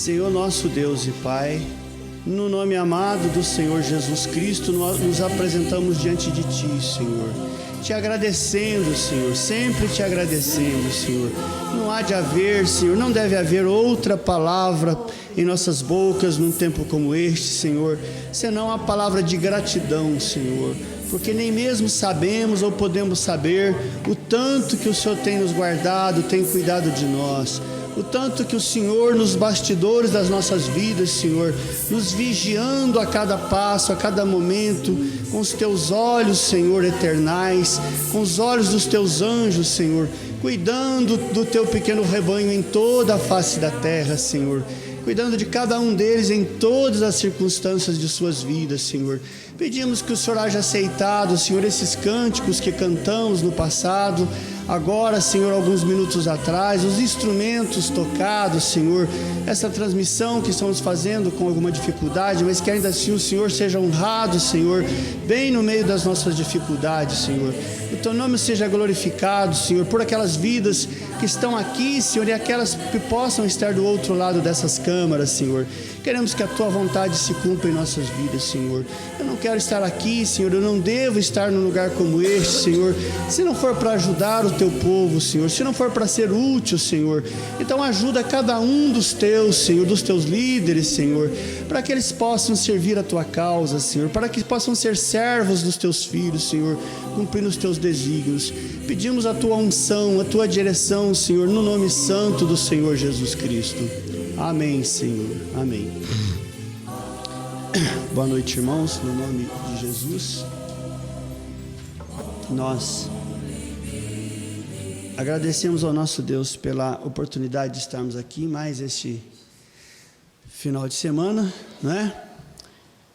Senhor nosso Deus e Pai, no nome amado do Senhor Jesus Cristo, nós nos apresentamos diante de Ti, Senhor, te agradecendo, Senhor, sempre te agradecendo, Senhor. Não há de haver, Senhor, não deve haver outra palavra em nossas bocas num tempo como este, Senhor, senão a palavra de gratidão, Senhor, porque nem mesmo sabemos ou podemos saber o tanto que o Senhor tem nos guardado, tem cuidado de nós, o tanto que o Senhor nos bastidores das nossas vidas, Senhor, nos vigiando a cada passo, a cada momento, com os teus olhos, Senhor, eternais, com os olhos dos teus anjos, Senhor, cuidando do teu pequeno rebanho em toda a face da terra, Senhor, cuidando de cada um deles em todas as circunstâncias de suas vidas, Senhor. Pedimos que o Senhor haja aceitado, Senhor, esses cânticos que cantamos no passado, agora, Senhor, alguns minutos atrás, os instrumentos tocados, Senhor, essa transmissão que estamos fazendo com alguma dificuldade, mas que ainda assim o Senhor seja honrado, Senhor, bem no meio das nossas dificuldades, Senhor. O Teu nome seja glorificado, Senhor, por aquelas vidas que estão aqui, Senhor, e aquelas que possam estar do outro lado dessas câmaras, Senhor. Queremos que a Tua vontade se cumpra em nossas vidas, Senhor. Eu não quero estar aqui, Senhor, eu não devo estar num lugar como este, Senhor, se não for para ajudar o Teu povo, Senhor, se não for para ser útil, Senhor. Então ajuda cada um dos Teus, Senhor, dos Teus líderes, Senhor, para que eles possam servir a Tua causa, Senhor, para que possam ser servos dos Teus filhos, Senhor, cumprindo os Teus desígnios. Pedimos a Tua unção, a Tua direção, Senhor, no nome santo do Senhor Jesus Cristo. Amém, Senhor. Amém. Boa noite, irmãos, no nome de Jesus. Nós agradecemos ao nosso Deus pela oportunidade de estarmos aqui mais este final de semana, né?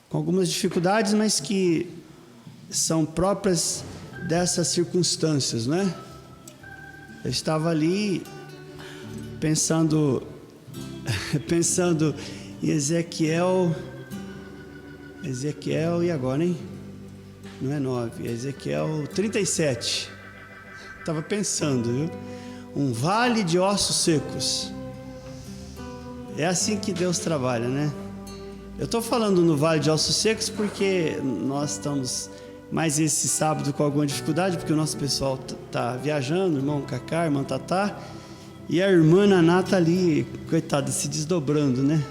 Com algumas dificuldades, mas que são próprias dessas circunstâncias, né? Eu estava ali pensando em Ezequiel, e agora, hein? Não é 9, é Ezequiel 37. Estava pensando, viu? Um vale de ossos secos. É assim que Deus trabalha, né? Eu estou falando no vale de ossos secos porque nós estamos mais esse sábado com alguma dificuldade, porque o nosso pessoal está viajando, irmão Cacá, irmã Tatá, e a irmã Naná está ali, coitada, se desdobrando, né?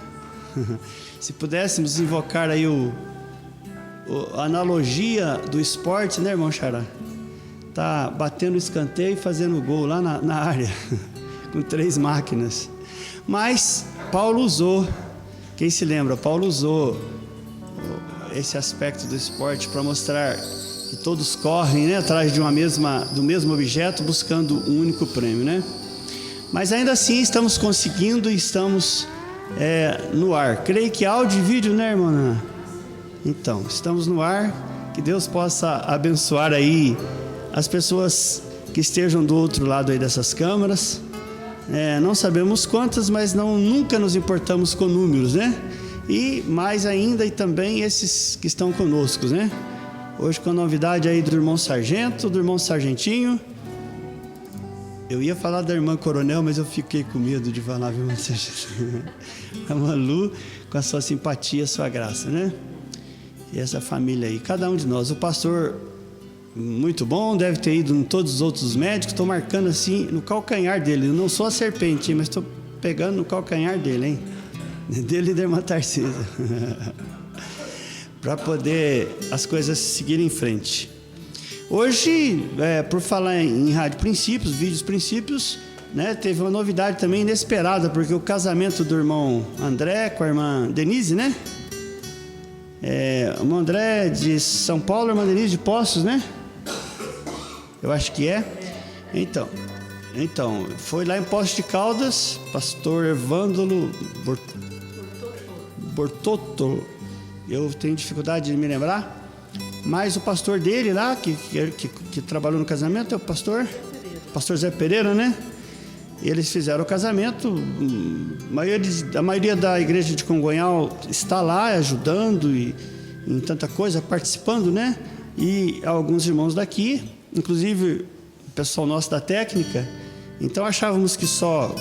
Se pudéssemos invocar aí a analogia do esporte, né, irmão Xará? Tá batendo escanteio e fazendo gol lá na área, com 3 máquinas. Mas Paulo usou, quem se lembra, Paulo usou esse aspecto do esporte para mostrar que todos correm, né, atrás de do mesmo objeto, buscando um único prêmio, né? Mas ainda assim estamos conseguindo e estamos no ar. Creio que áudio e vídeo, né, irmã? Então, estamos no ar. Que Deus possa abençoar aí as pessoas que estejam do outro lado aí dessas câmeras. Não sabemos quantas, mas nunca nos importamos com números, né? E mais ainda, e também esses que estão conosco, né? Hoje com a novidade aí do irmão Sargento, do irmão Sargentinho. Eu ia falar da irmã Coronel, mas eu fiquei com medo de falar, viu, irmão Sargento? A Malu, com a sua simpatia, a sua graça, né? E essa família aí, cada um de nós. O pastor, muito bom, deve ter ido em todos os outros médicos. Estou marcando assim no calcanhar dele. Eu não sou a serpente, mas estou pegando no calcanhar dele, hein? Dele e da irmã Tarcisa. Para poder as coisas seguirem em frente. Hoje, por falar em Rádio Princípios, Vídeos Princípios, né, teve uma novidade também inesperada, porque o casamento do irmão André com a irmã Denise, né? irmão André de São Paulo, irmã Denise de Poços, né? Eu acho que é. Então, foi lá em Poços de Caldas, pastor Evândolo Bortotto, eu tenho dificuldade de me lembrar, mas o pastor dele lá, que trabalhou no casamento, é o pastor Zé Pereira, né? Eles fizeram o casamento, a maioria da igreja de Congonhal está lá ajudando e em tanta coisa, participando, né? E alguns irmãos daqui, inclusive o pessoal nosso da técnica. Então achávamos que só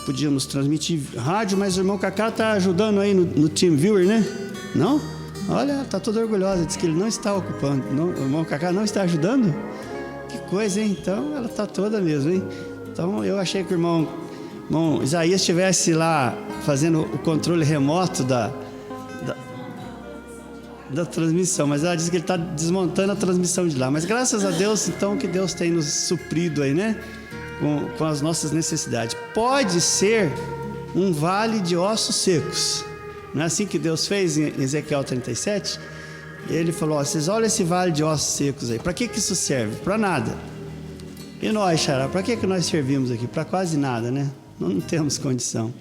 podíamos transmitir rádio, mas o irmão Cacá está ajudando aí no TeamViewer, né? Não? Olha, está toda orgulhosa, diz que ele não está ocupando. Não, o irmão Cacá não está ajudando? Que coisa, hein? Então ela está toda mesmo, hein? Então eu achei que o irmão Isaías estivesse lá fazendo o controle remoto da transmissão, mas ela diz que ele está desmontando a transmissão de lá. Mas graças a Deus, então, que Deus tem nos suprido aí, né? Com as nossas necessidades. Pode ser um vale de ossos secos. Não é assim que Deus fez em Ezequiel 37? Ele falou, vocês olham esse vale de ossos secos aí. Para que isso serve? Para nada. E nós, Xará, para que nós servimos aqui? Para quase nada, né? Não temos condição.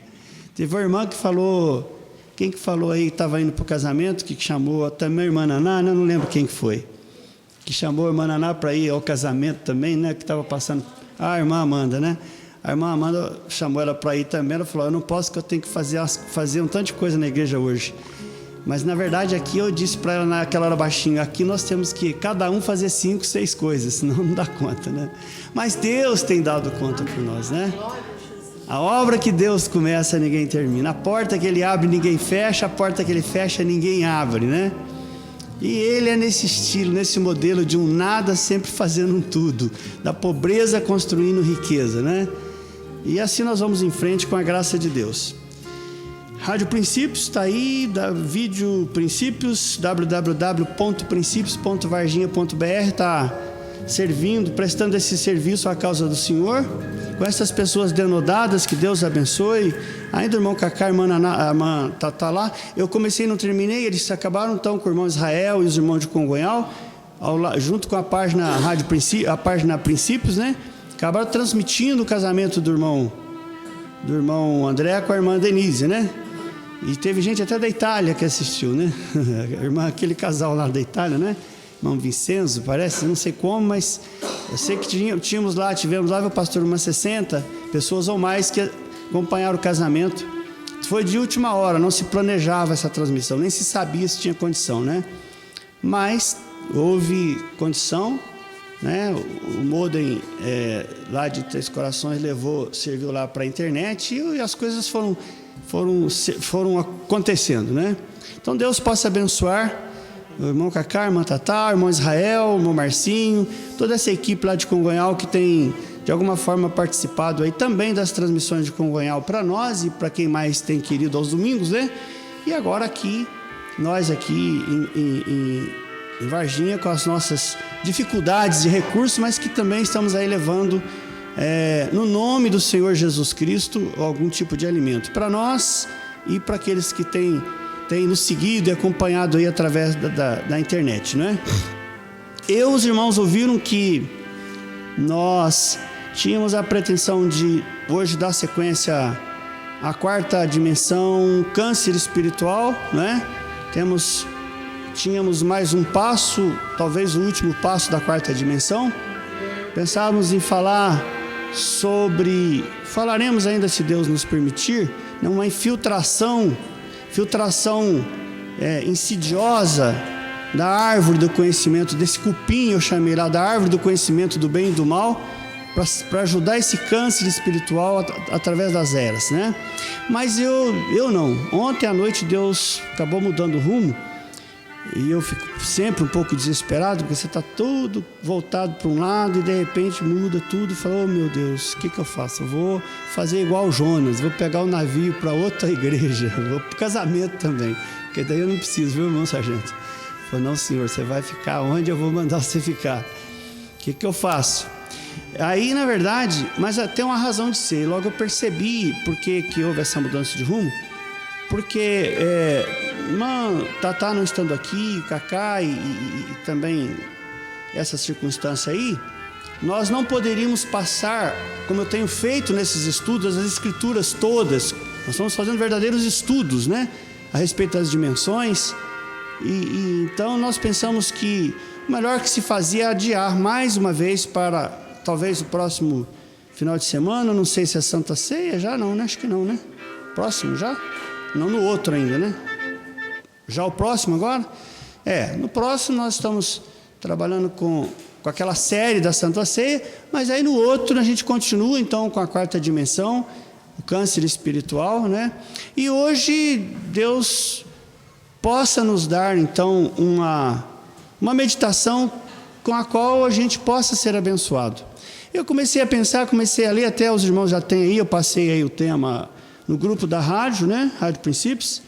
Teve uma irmã que falou... Quem que falou aí que estava indo para o casamento, que chamou também a irmã Naná, né? Não lembro quem que foi. Que chamou a irmã Naná para ir ao casamento também, né? Que estava passando... a irmã Amanda, né? A irmã Amanda chamou ela para ir também. Ela falou, eu não posso, que eu tenho que fazer um tanto de coisa na igreja hoje. Mas na verdade aqui eu disse para ela naquela hora baixinho, aqui nós temos que cada um fazer 5, 6 coisas, senão não dá conta, né? Mas Deus tem dado conta por nós, né? A obra que Deus começa, ninguém termina. A porta que Ele abre, ninguém fecha. A porta que Ele fecha, ninguém abre, né? E Ele é nesse estilo, nesse modelo de um nada sempre fazendo um tudo, da pobreza construindo riqueza, né? E assim nós vamos em frente com a graça de Deus. Rádio Princípios está aí, vídeo Princípios, www.princípios.varginha.br, está servindo, prestando esse serviço à causa do Senhor, com essas pessoas denodadas, que Deus abençoe. Ainda o irmão Cacá, a irmã tá lá. Eu comecei e não terminei, eles acabaram então com o irmão Israel e os irmãos de Congonhal, junto com a página Rádio Princípios, a página Princípios, né? Acabaram transmitindo o casamento do irmão André com a irmã Denise, né? E teve gente até da Itália que assistiu, né? Aquele casal lá da Itália, né? Irmão Vincenzo, parece, não sei como, mas eu sei que tivemos lá o pastor, umas 60 pessoas ou mais que acompanharam o casamento. Foi de última hora, não se planejava essa transmissão, nem se sabia se tinha condição, né? Mas houve condição, né? O modem lá de Três Corações serviu lá para a internet e as coisas foram acontecendo, né? Então Deus possa abençoar o irmão Cacá, a irmã Tatá, o irmão Israel, o irmão Marcinho, toda essa equipe lá de Congonhal que tem de alguma forma participado aí também das transmissões de Congonhal para nós e para quem mais tem querido aos domingos, né? E agora nós aqui em Varginha, com as nossas dificuldades de recursos, mas que também estamos aí levando no nome do Senhor Jesus Cristo algum tipo de alimento para nós e para aqueles que têm nos seguido e acompanhado aí através da internet, não é? Os irmãos ouviram que nós tínhamos a pretensão de hoje dar sequência à 4ª dimensão, câncer espiritual, não é? Tínhamos mais um passo, talvez o último passo da 4ª dimensão. Pensávamos em falaremos ainda, se Deus nos permitir, uma infiltração insidiosa da árvore do conhecimento, desse cupim eu chamei lá, da árvore do conhecimento do bem e do mal, para ajudar esse câncer espiritual através das eras, né? Mas eu não. Ontem à noite Deus acabou mudando o rumo e eu fico sempre um pouco desesperado, porque você está todo voltado para um lado e de repente muda tudo e fala, oh meu Deus, o que eu faço? Eu vou fazer igual o Jonas, vou pegar o navio para outra igreja, vou para o casamento também, porque daí eu não preciso, viu, irmão sargento? Eu falei, não senhor, você vai ficar onde eu vou mandar você ficar. O que eu faço? Aí na verdade, mas tem uma razão de ser, logo eu percebi por que houve essa mudança de rumo, porque irmã Tatá não estando aqui, Cacá e também essa circunstância aí, nós não poderíamos passar, como eu tenho feito nesses estudos, as escrituras todas. Nós estamos fazendo verdadeiros estudos, né, a respeito das dimensões. Então nós pensamos que o melhor que se fazia é adiar mais uma vez para talvez o próximo final de semana. Não sei se é Santa Ceia já, não, né? Acho que não, né? Próximo já? Não, no outro ainda, né? Já o próximo agora? No próximo nós estamos trabalhando com aquela série da Santa Ceia, mas aí no outro a gente continua então com a quarta dimensão, o câncer espiritual, né? E hoje Deus possa nos dar então uma meditação com a qual a gente possa ser abençoado. Eu comecei a pensar, comecei a ler, até os irmãos já têm aí, eu passei aí o tema no grupo da rádio, né? Rádio Princípios,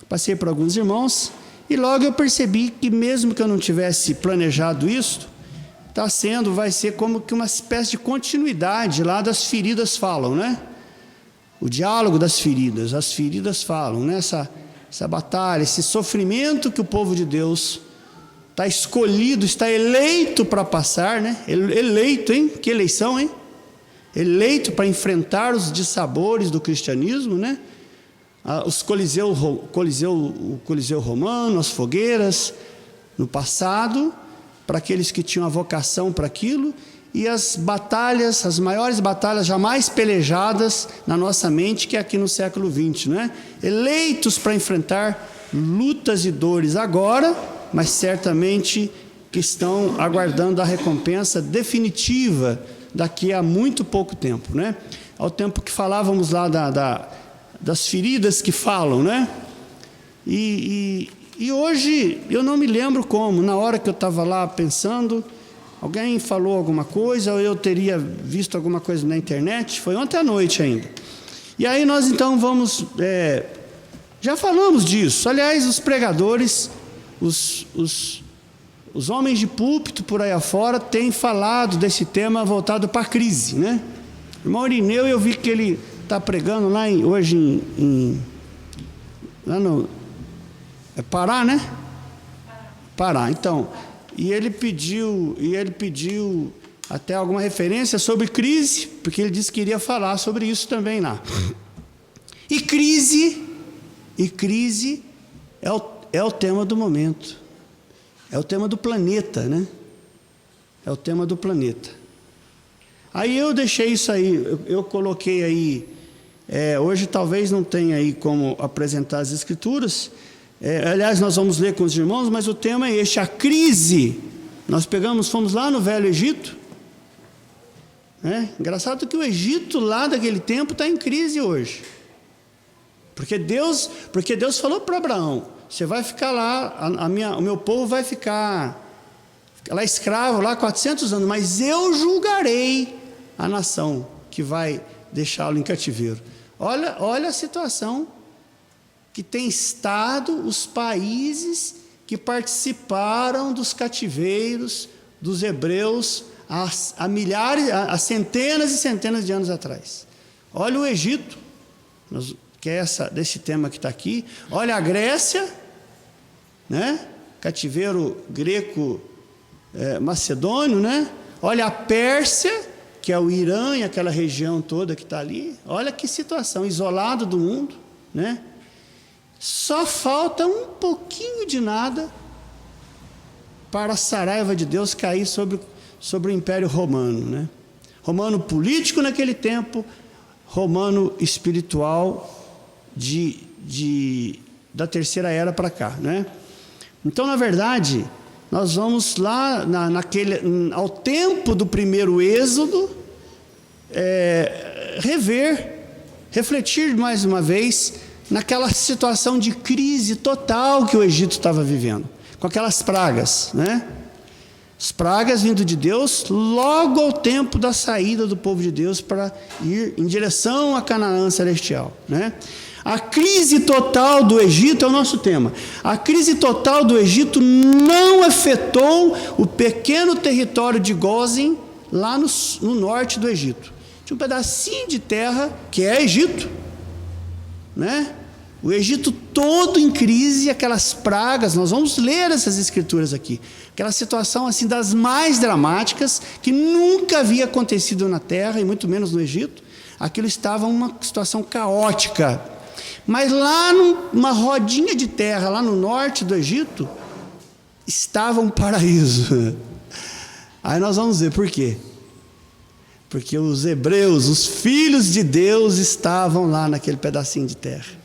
passei para alguns irmãos, e logo eu percebi que mesmo que eu não tivesse planejado isso, vai ser como que uma espécie de continuidade lá das feridas falam, né? O diálogo das feridas, as feridas falam, né? Essa batalha, esse sofrimento que o povo de Deus está escolhido, está eleito para passar, né? Eleito, hein? Que eleição, hein? Eleito para enfrentar os dissabores do cristianismo, né? O Coliseu Romano, as fogueiras, no passado, para aqueles que tinham a vocação para aquilo, e as batalhas, as maiores batalhas jamais pelejadas na nossa mente, que é aqui no século XX, né? Eleitos para enfrentar lutas e dores agora, mas certamente que estão aguardando a recompensa definitiva daqui a muito pouco tempo, né? Ao tempo que falávamos lá das feridas que falam, né? E hoje, eu não me lembro como, na hora que eu estava lá pensando, alguém falou alguma coisa, ou eu teria visto alguma coisa na internet, foi ontem à noite ainda. E aí nós então vamos, já falamos disso, aliás, os pregadores, os homens de púlpito por aí afora têm falado desse tema voltado para a crise, né? O irmão Irineu, eu vi que ele está pregando lá hoje lá no Pará, né? Pará, então. E ele pediu até alguma referência sobre crise, porque ele disse que iria falar sobre isso também lá. E crise é o tema do momento. É o tema do planeta, né? É o tema do planeta. Aí eu deixei isso aí, eu coloquei aí, hoje talvez não tenha aí como apresentar as escrituras, aliás, nós vamos ler com os irmãos, mas o tema é este, a crise. Nós fomos lá no Velho Egito, engraçado que o Egito lá daquele tempo está em crise hoje, porque Deus falou para Abraão: você vai ficar lá, o meu povo vai ficar lá escravo, lá 400 anos, mas eu julgarei a nação que vai deixá-lo em cativeiro. Olha a situação que tem estado os países que participaram dos cativeiros dos hebreus há centenas e centenas de anos atrás. Olha o Egito, que é desse tema que está aqui. Olha a Grécia, né? Cativeiro greco macedônio, né? Olha a Pérsia, que é o Irã e aquela região toda que está ali. Olha que situação, isolado do mundo, né? Só falta um pouquinho de nada para a saraiva de Deus cair sobre o Império Romano, né? Romano político naquele tempo, romano espiritual da terceira era para cá, né? Então, na verdade, nós vamos lá ao tempo do primeiro êxodo, refletir mais uma vez naquela situação de crise total que o Egito estava vivendo, com aquelas pragas, né? As pragas vindo de Deus logo ao tempo da saída do povo de Deus para ir em direção a Canaã celestial, né? A crise total do Egito é o nosso tema. A crise total do Egito não afetou o pequeno território de Gósen, lá no norte do Egito. Tinha um pedacinho de terra, que é Egito, né? O Egito todo em crise, aquelas pragas, nós vamos ler essas escrituras aqui. Aquela situação assim das mais dramáticas, que nunca havia acontecido na terra, e muito menos no Egito. Aquilo estava uma situação caótica. Mas lá numa rodinha de terra, lá no norte do Egito, estava um paraíso. Aí nós vamos ver por quê. Porque os hebreus, os filhos de Deus, estavam lá naquele pedacinho de terra.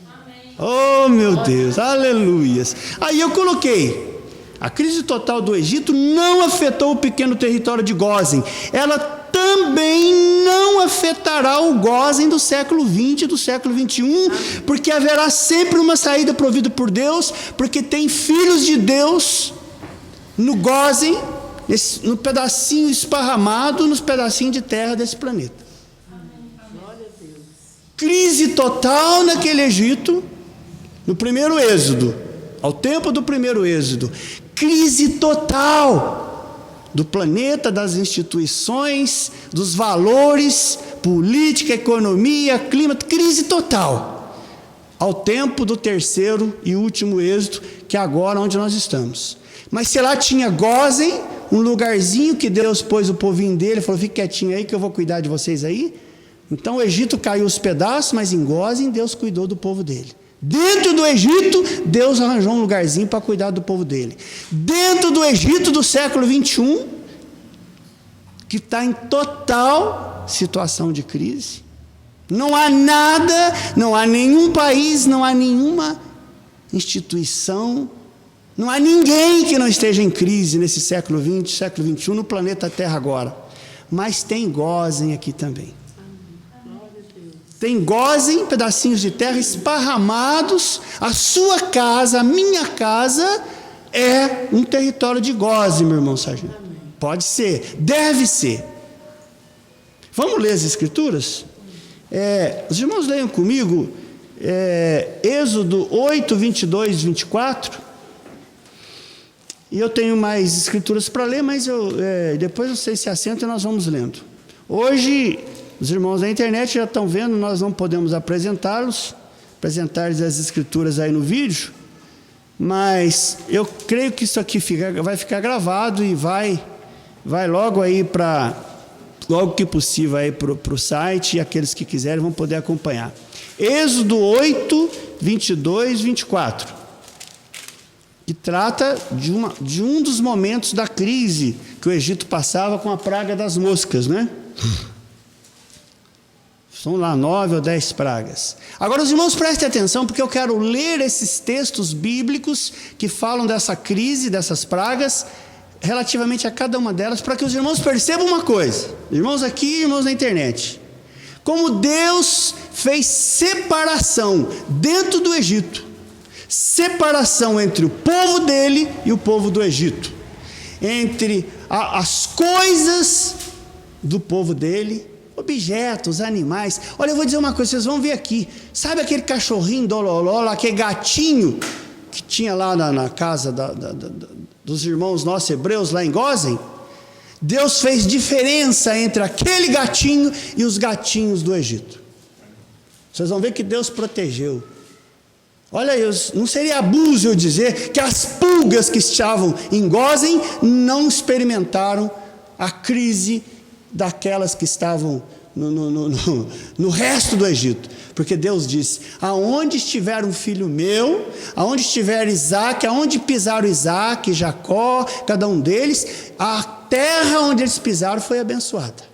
Oh, meu Deus, aleluias. Aí eu coloquei, a crise total do Egito não afetou o pequeno território de Gósen. Ela também não afetará o Gósen do século 20 e do século 21, porque haverá sempre uma saída provida por Deus, porque tem filhos de Deus no Gósen, no pedacinho esparramado, nos pedacinhos de terra desse planeta. Crise total naquele Egito, no primeiro êxodo, ao tempo do primeiro êxodo. Crise total do planeta, das instituições, dos valores, política, economia, clima, crise total. Ao tempo do terceiro e último êxodo, que é agora onde nós estamos. Mas se lá tinha Gósen, um lugarzinho que Deus pôs o povinho dele, falou: fique quietinho aí que eu vou cuidar de vocês aí. Então o Egito caiu os pedaços, mas em Gósen Deus cuidou do povo dele. Dentro do Egito, Deus arranjou um lugarzinho para cuidar do povo dele. Dentro do Egito do século 21, que está em total situação de crise, não há nada, não há nenhum país, não há nenhuma instituição, não há ninguém que não esteja em crise nesse século 20, século 21, no planeta Terra agora. Mas tem Gósen aqui também. Tem Gósen, pedacinhos de terra esparramados. A sua casa, a minha casa, é um território de Gósen, meu irmão sargento. Pode ser, deve ser. Vamos ler as escrituras? Os irmãos leiam comigo, Êxodo 8, 22 e 24. E eu tenho mais escrituras para ler, mas depois vocês se assentam e nós vamos lendo. Hoje, os irmãos da internet já estão vendo, nós não podemos apresentar-lhes as escrituras aí no vídeo, mas eu creio que isso aqui vai ficar gravado e vai logo aí logo que possível aí para o site, e aqueles que quiserem vão poder acompanhar. Êxodo 8, 22 e 24, que trata de um dos momentos da crise que o Egito passava com a praga das moscas, né? São lá 9 ou 10 pragas. Agora os irmãos prestem atenção, porque eu quero ler esses textos bíblicos que falam dessa crise, dessas pragas, relativamente a cada uma delas, para que os irmãos percebam uma coisa, irmãos aqui e irmãos na internet, como Deus fez separação dentro do Egito, separação entre o povo dele e o povo do Egito, entre as coisas do povo dele, objetos, animais. Olha, eu vou dizer uma coisa, vocês vão ver aqui, sabe aquele cachorrinho dololó, lá, aquele gatinho que tinha lá na casa dos irmãos nossos hebreus lá em Gósen? Deus fez diferença entre aquele gatinho e os gatinhos do Egito. Vocês vão ver que Deus protegeu. Olha, não seria abuso eu dizer que as pulgas que estavam em Gósen não experimentaram a crise daquelas que estavam no resto do Egito, porque Deus disse: aonde estiver um filho meu, aonde estiver Isaac, aonde pisaram Isaac, Jacó, cada um deles, a terra onde eles pisaram foi abençoada,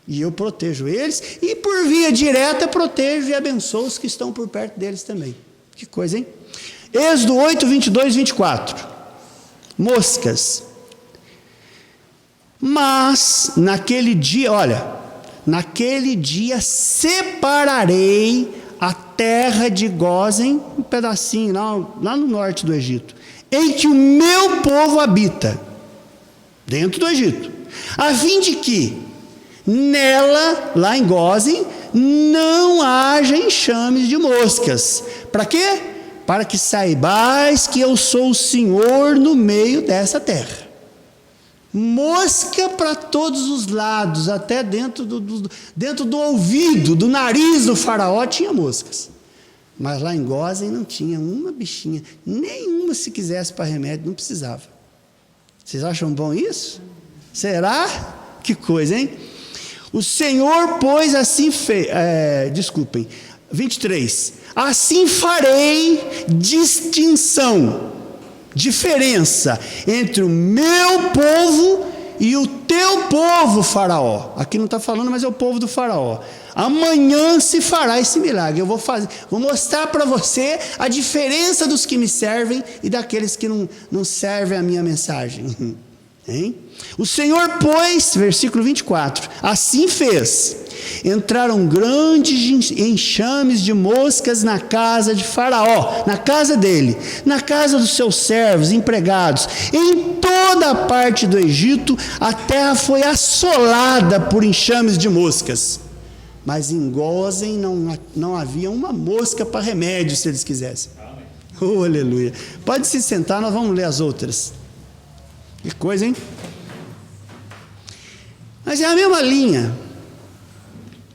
e eu protejo eles, e por via direta protejo e abençoo os que estão por perto deles também. Que coisa, hein? Êxodo 8, 22 e 24, moscas. Mas naquele dia, naquele dia separarei a terra de Gósen, um pedacinho lá no norte do Egito, em que o meu povo habita, dentro do Egito, a fim de que nela, lá em Gósen, não haja enxames de moscas. Para quê? Para que saibais que eu sou o Senhor no meio dessa terra. Mosca para todos os lados, até dentro do ouvido, do nariz do faraó tinha moscas. Mas lá em Gósen não tinha uma bichinha, nenhuma, se quisesse para remédio, não precisava. Vocês acham bom isso? Será? Que coisa, hein? O Senhor, pois, assim fez. 23. Assim farei distinção, diferença entre o meu povo e o teu povo, Faraó. Aqui não está falando, mas é o povo do Faraó. Amanhã se fará esse milagre. Eu vou mostrar para você a diferença dos que me servem e daqueles que não servem a minha mensagem. Hein? O Senhor, pois, versículo 24, assim fez. Entraram grandes enxames de moscas na casa de Faraó, na casa dele, na casa dos seus servos, empregados. Em toda a parte do Egito, a terra foi assolada por enxames de moscas. Mas em Gósen não havia uma mosca para remédio, se eles quisessem. Oh, aleluia. Pode se sentar, nós vamos ler as outras. Que coisa, hein? Mas é a mesma linha.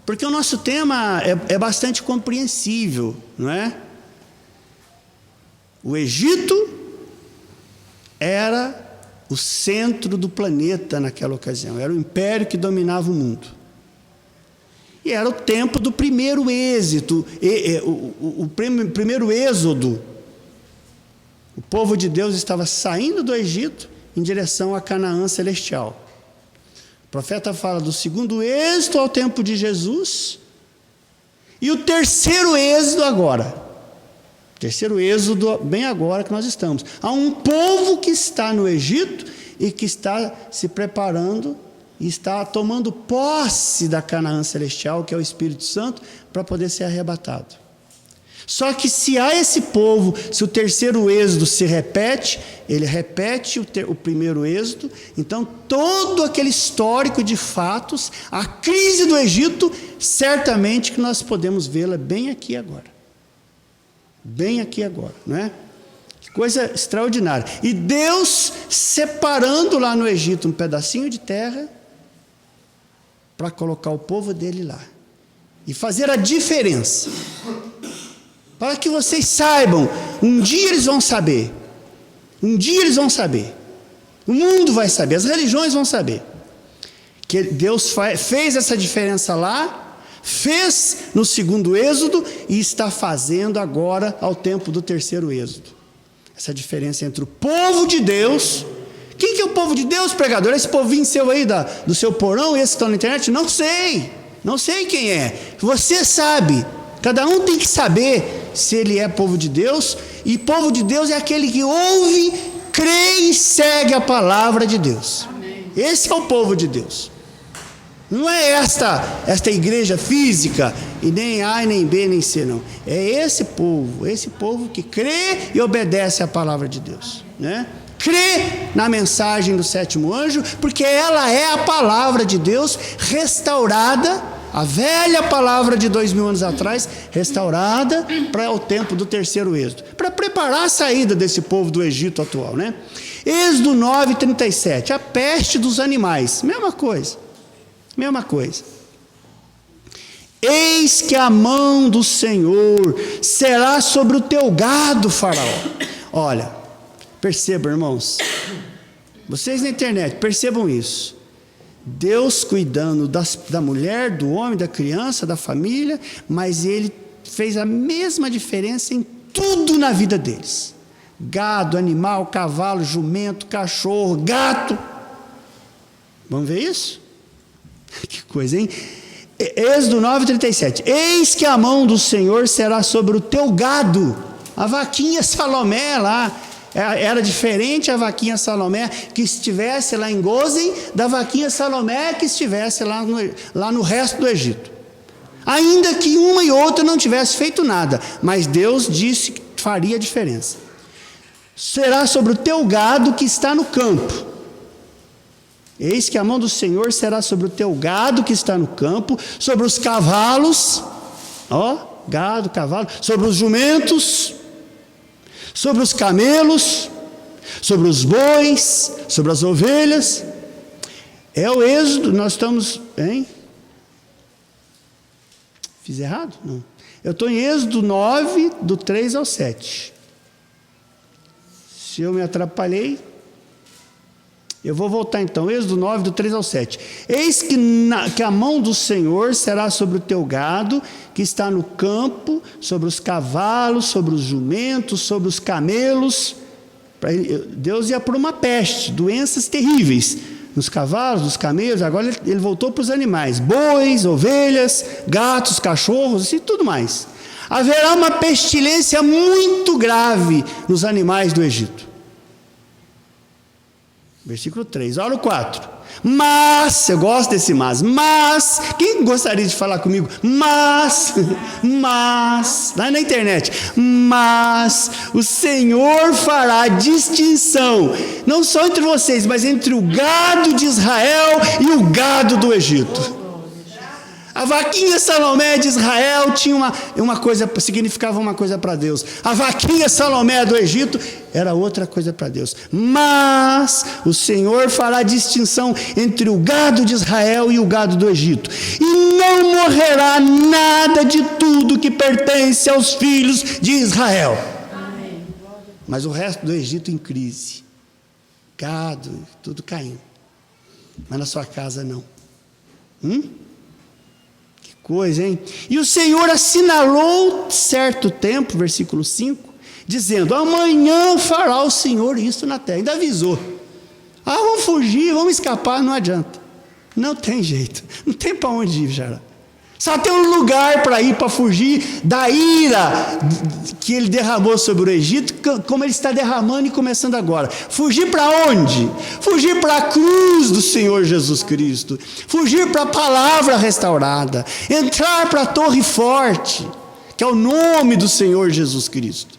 Porque o nosso tema é bastante compreensível, não é? O Egito era o centro do planeta naquela ocasião. Era o império que dominava o mundo. E era o tempo do primeiro êxito, o primeiro êxodo. O povo de Deus estava saindo do Egito em direção a Canaã celestial. O profeta fala do segundo êxodo ao tempo de Jesus e o terceiro êxodo agora. O terceiro êxodo bem agora que nós estamos. Há um povo que está no Egito e que está se preparando e está tomando posse da Canaã celestial, que é o Espírito Santo, para poder ser arrebatado. Só que se há esse povo, se o terceiro êxodo se repete, ele repete o primeiro êxodo, então todo aquele histórico de fatos, a crise do Egito, certamente que nós podemos vê-la bem aqui agora. Bem aqui agora, não é? Que coisa extraordinária. E Deus separando lá no Egito um pedacinho de terra para colocar o povo dele lá e fazer a diferença. Para que vocês saibam, um dia eles vão saber. Um dia eles vão saber. O mundo vai saber, as religiões vão saber. Que Deus fez essa diferença lá, fez no segundo êxodo e está fazendo agora ao tempo do terceiro êxodo. Essa diferença entre o povo de Deus. Quem que é o povo de Deus, pregador? Esse povinho seu aí do seu porão, esse que está na internet? Não sei. Não sei quem é. Você sabe. Cada um tem que saber se ele é povo de Deus, e povo de Deus é aquele que ouve, crê e segue a palavra de Deus. Amém. Esse é o povo de Deus. Não é esta igreja física, e nem A, nem B, nem C, não. É esse povo que crê e obedece a palavra de Deus, né? Crê na mensagem do sétimo anjo, porque ela é a palavra de Deus restaurada, a velha palavra de 2000 anos atrás, restaurada para o tempo do terceiro êxodo, para preparar a saída desse povo do Egito atual, né? Êxodo 9:37, a peste dos animais, mesma coisa. Eis que a mão do Senhor será sobre o teu gado, Faraó. Olha, percebam, irmãos, vocês na internet, percebam isso. Deus cuidando da mulher, do homem, da criança, da família, mas Ele fez a mesma diferença em tudo na vida deles. Gado, animal, cavalo, jumento, cachorro, gato. Vamos ver isso? Que coisa, hein? Êxodo 9:37. Eis que a mão do Senhor será sobre o teu gado. A vaquinha Salomé lá. Era diferente a vaquinha Salomé que estivesse lá em Gósen da vaquinha Salomé que estivesse lá no resto do Egito. Ainda que uma e outra não tivesse feito nada, mas Deus disse que faria diferença. Será sobre o teu gado que está no campo. Eis que a mão do Senhor será sobre o teu gado que está no campo, sobre os cavalos, gado, cavalo, sobre os jumentos, sobre os camelos, sobre os bois, sobre as ovelhas. É o êxodo, nós estamos, hein? Fiz errado? Não. Eu estou em Êxodo 9, do 3 ao 7. Se eu me atrapalhei, eu vou voltar então. Êxodo 9, do 3 ao 7. Eis que a mão do Senhor será sobre o teu gado, que está no campo, sobre os cavalos, sobre os jumentos, sobre os camelos. Deus ia por uma peste, doenças terríveis, nos cavalos, nos camelos. Agora ele voltou para os animais, bois, ovelhas, gatos, cachorros e tudo mais. Haverá uma pestilência muito grave nos animais do Egito. Versículo 3, olha o 4. Mas, eu gosto desse mas, quem gostaria de falar comigo? Mas, lá na internet, mas o Senhor fará distinção, não só entre vocês, mas entre o gado de Israel e o gado do Egito. A vaquinha Salomé de Israel tinha uma coisa, significava uma coisa para Deus. A vaquinha Salomé do Egito era outra coisa para Deus. Mas o Senhor fará distinção entre o gado de Israel e o gado do Egito. E não morrerá nada de tudo que pertence aos filhos de Israel. Amém. Mas o resto do Egito em crise. Gado, tudo caindo. Mas na sua casa não. Coisa, hein? E o Senhor assinalou certo tempo, versículo 5, dizendo: amanhã fará o Senhor isso na terra. Ainda avisou. Vamos fugir, vamos escapar, não adianta. Não tem jeito, não tem para onde ir, já. Só tem um lugar para ir, para fugir da ira que ele derramou sobre o Egito, como ele está derramando e começando agora. Fugir para onde? Fugir para a cruz do Senhor Jesus Cristo. Fugir para a palavra restaurada. Entrar para a torre forte, que é o nome do Senhor Jesus Cristo.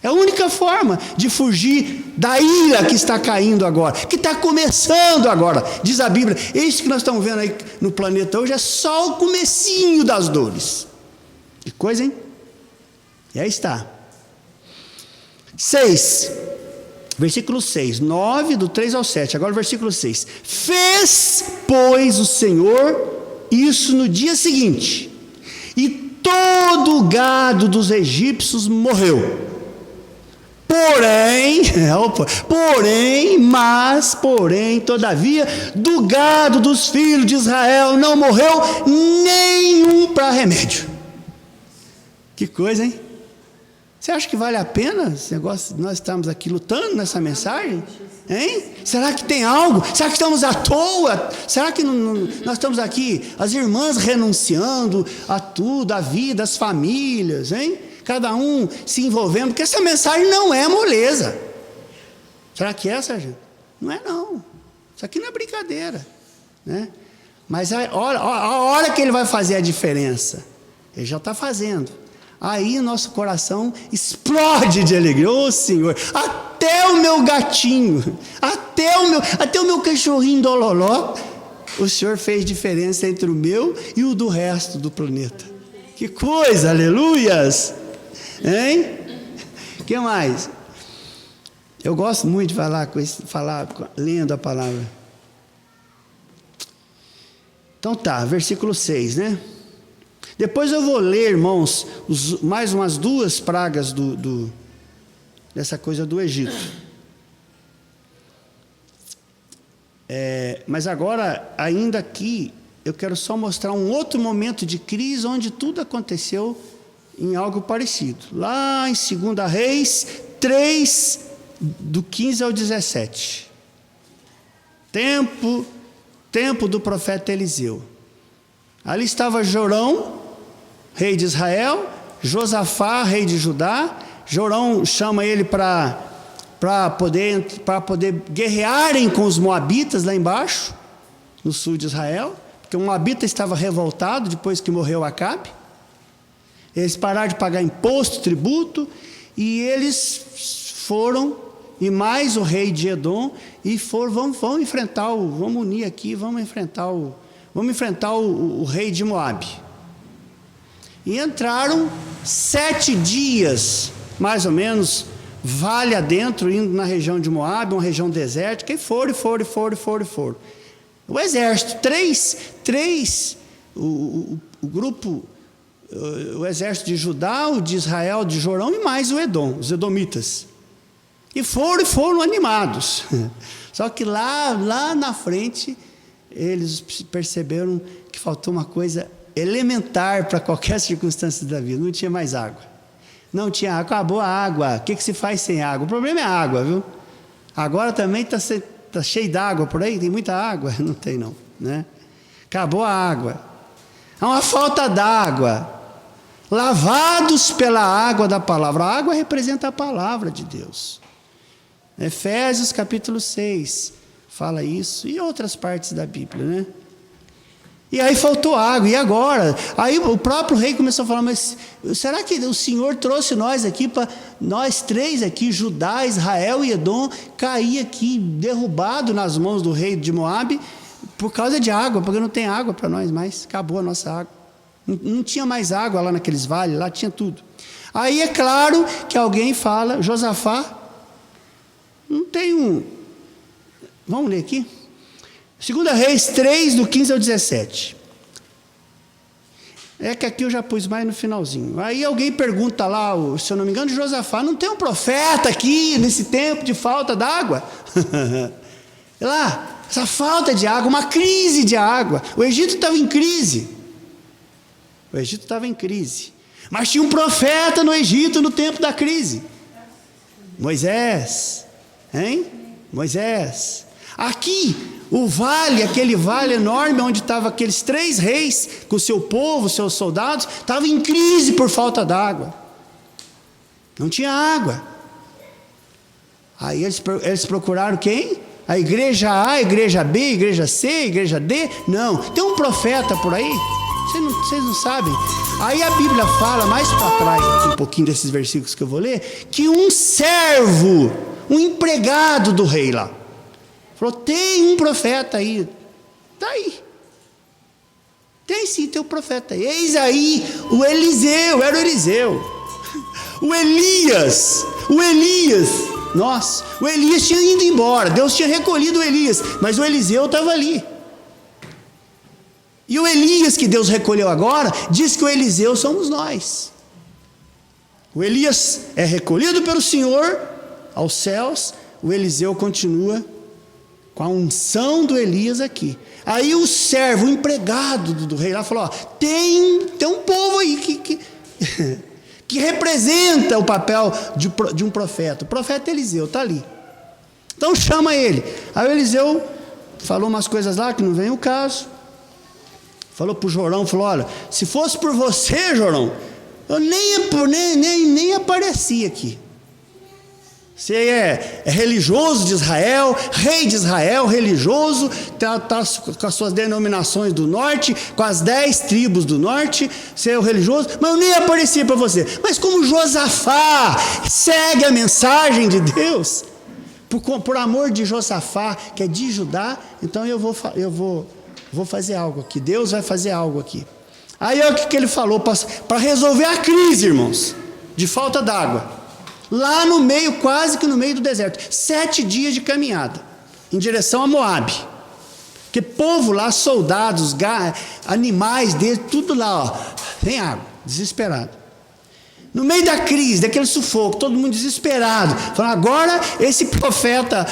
É a única forma de fugir da ira que está caindo agora, que está começando agora. Diz a Bíblia, isso que nós estamos vendo aí no planeta hoje é só o comecinho das dores. Que coisa, hein? E aí está. 6, versículo 6, 9, do 3 ao 7, agora o versículo 6. Fez, pois, o Senhor isso no dia seguinte, e todo o gado dos egípcios morreu. Porém, todavia, do gado dos filhos de Israel não morreu nenhum para remédio. Que coisa, hein? Você acha que vale a pena esse negócio, nós estamos aqui lutando nessa mensagem? Hein? Será que tem algo? Será que estamos à toa? Será que nós estamos aqui, as irmãs renunciando a tudo, a vida, as famílias, hein? Cada um se envolvendo, porque essa mensagem não é moleza. Será que é, sargento? Não é não. Isso aqui não é brincadeira, né? Mas a hora que ele vai fazer a diferença, ele já está fazendo. Aí nosso coração explode de alegria. Ô Senhor, até o meu gatinho, até o meu cachorrinho dololó, o Senhor fez diferença entre o meu e o do resto do planeta. Que coisa, aleluias! Hein? O que mais? Eu gosto muito de falar lendo a palavra. Então tá, versículo 6, né? Depois eu vou ler, irmãos, mais umas 2 pragas dessa coisa do Egito. Mas agora, ainda aqui, eu quero só mostrar um outro momento de crise onde tudo aconteceu em algo parecido. Lá em 2 Reis 3, do 15 ao 17. Tempo do profeta Eliseu. Ali estava Jorão, rei de Israel, Josafá, rei de Judá. Jorão chama ele para poder guerrearem com os moabitas lá embaixo, no sul de Israel, porque o moabita estava revoltado depois que morreu Acabe. Eles pararam de pagar imposto, tributo, e eles foram, e mais o rei de Edom, e foram, vamos enfrentar, vamos unir aqui, vamos enfrentar o rei de Moabe. E entraram 7 dias, mais ou menos, vale adentro, indo na região de Moabe, uma região desértica, e foram. O exército, o grupo o exército de Judá, o de Israel, de Jorão, e mais o Edom, os edomitas. E foram animados. Só que lá na frente, eles perceberam que faltou uma coisa elementar para qualquer circunstância da vida. Não tinha mais água. Não tinha água, acabou a água. O que se faz sem água? O problema é a água, viu? Agora também está cheio d'água por aí, tem muita água? Não tem não, né? Acabou a água. Há uma falta d'água. Lavados pela água da palavra. A água representa a palavra de Deus. Efésios capítulo 6 fala isso, e outras partes da Bíblia, né? E aí faltou água, e agora? Aí o próprio rei começou a falar, mas será que o Senhor trouxe nós aqui, para nós três aqui, Judá, Israel e Edom, cair aqui derrubado nas mãos do rei de Moabe, por causa de água, porque não tem água para nós mais, acabou a nossa água. Não tinha mais água lá naqueles vales, lá tinha tudo. Aí é claro que alguém fala, Josafá, não tem um... Vamos ler aqui? 2 Reis 3, do 15 ao 17. É que aqui eu já pus mais no finalzinho. Aí alguém pergunta lá, se eu não me engano, Josafá, não tem um profeta aqui nesse tempo de falta d'água? Lá, essa falta de água, uma crise de água. O Egito estava em crise. O Egito estava em crise. Mas tinha um profeta no Egito no tempo da crise. Moisés. Hein? Moisés. Aqui, o vale, aquele vale enorme onde estavam aqueles 3 reis com o seu povo, seus soldados, estava em crise por falta d'água. Não tinha água. Aí eles procuraram quem? A igreja A, a igreja B, a igreja C, a igreja D? Não, tem um profeta por aí? Vocês não sabem. Aí a Bíblia fala, mais para trás, um pouquinho desses versículos que eu vou ler, que um servo, um empregado do rei lá, falou, tem um profeta aí. Está aí. Tem sim, tem um profeta aí. Eis aí o Eliseu, era o Eliseu. O Elias, nossa, o Elias tinha ido embora, Deus tinha recolhido o Elias, mas o Eliseu estava ali. E o Elias que Deus recolheu agora, diz que o Eliseu somos nós. O Elias é recolhido pelo Senhor aos céus, o Eliseu continua com a unção do Elias aqui. Aí o servo, o empregado do rei lá falou, ó, tem um povo aí que representa o papel de um profeta. O profeta Eliseu está ali. Então chama ele. Aí o Eliseu falou umas coisas lá que não vem o caso. Falou para o Jorão, falou, olha, se fosse por você, Jorão, eu nem aparecia aqui. Você é religioso de Israel, rei de Israel, religioso, está com as suas denominações do norte, com as 10 tribos do norte, você é o religioso, mas eu nem aparecia para você. Mas como Josafá segue a mensagem de Deus, por amor de Josafá, que é de Judá, então eu vou fazer algo aqui, Deus vai fazer algo aqui. Aí olha o que ele falou, para resolver a crise, irmãos, de falta d'água. Lá no meio, quase que no meio do deserto, 7 dias de caminhada, em direção a Moabe, porque povo lá, soldados, animais dele, tudo lá, ó, sem água, desesperado, no meio da crise, daquele sufoco, todo mundo desesperado, falando, agora esse profeta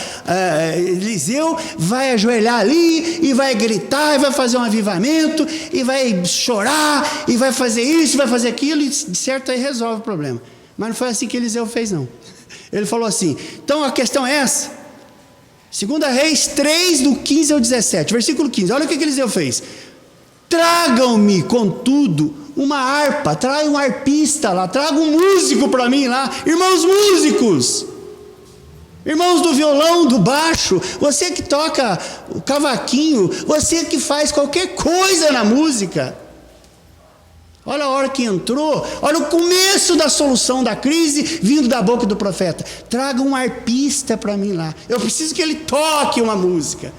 Eliseu vai ajoelhar ali, e vai gritar, e vai fazer um avivamento, e vai chorar, e vai fazer isso, e vai fazer aquilo, e de certo aí resolve o problema. Mas não foi assim que Eliseu fez, não. Ele falou assim, então a questão é essa. 2 Reis 3, do 15 ao 17, versículo 15, olha o que Eliseu fez. Tragam-me, contudo, uma harpa, traga um arpista lá, traga um músico para mim lá, irmãos músicos, irmãos do violão, do baixo, você que toca o cavaquinho, você que faz qualquer coisa na música. Olha a hora que entrou, olha o começo da solução da crise vindo da boca do profeta. Traga um arpista para mim lá, eu preciso que ele toque uma música.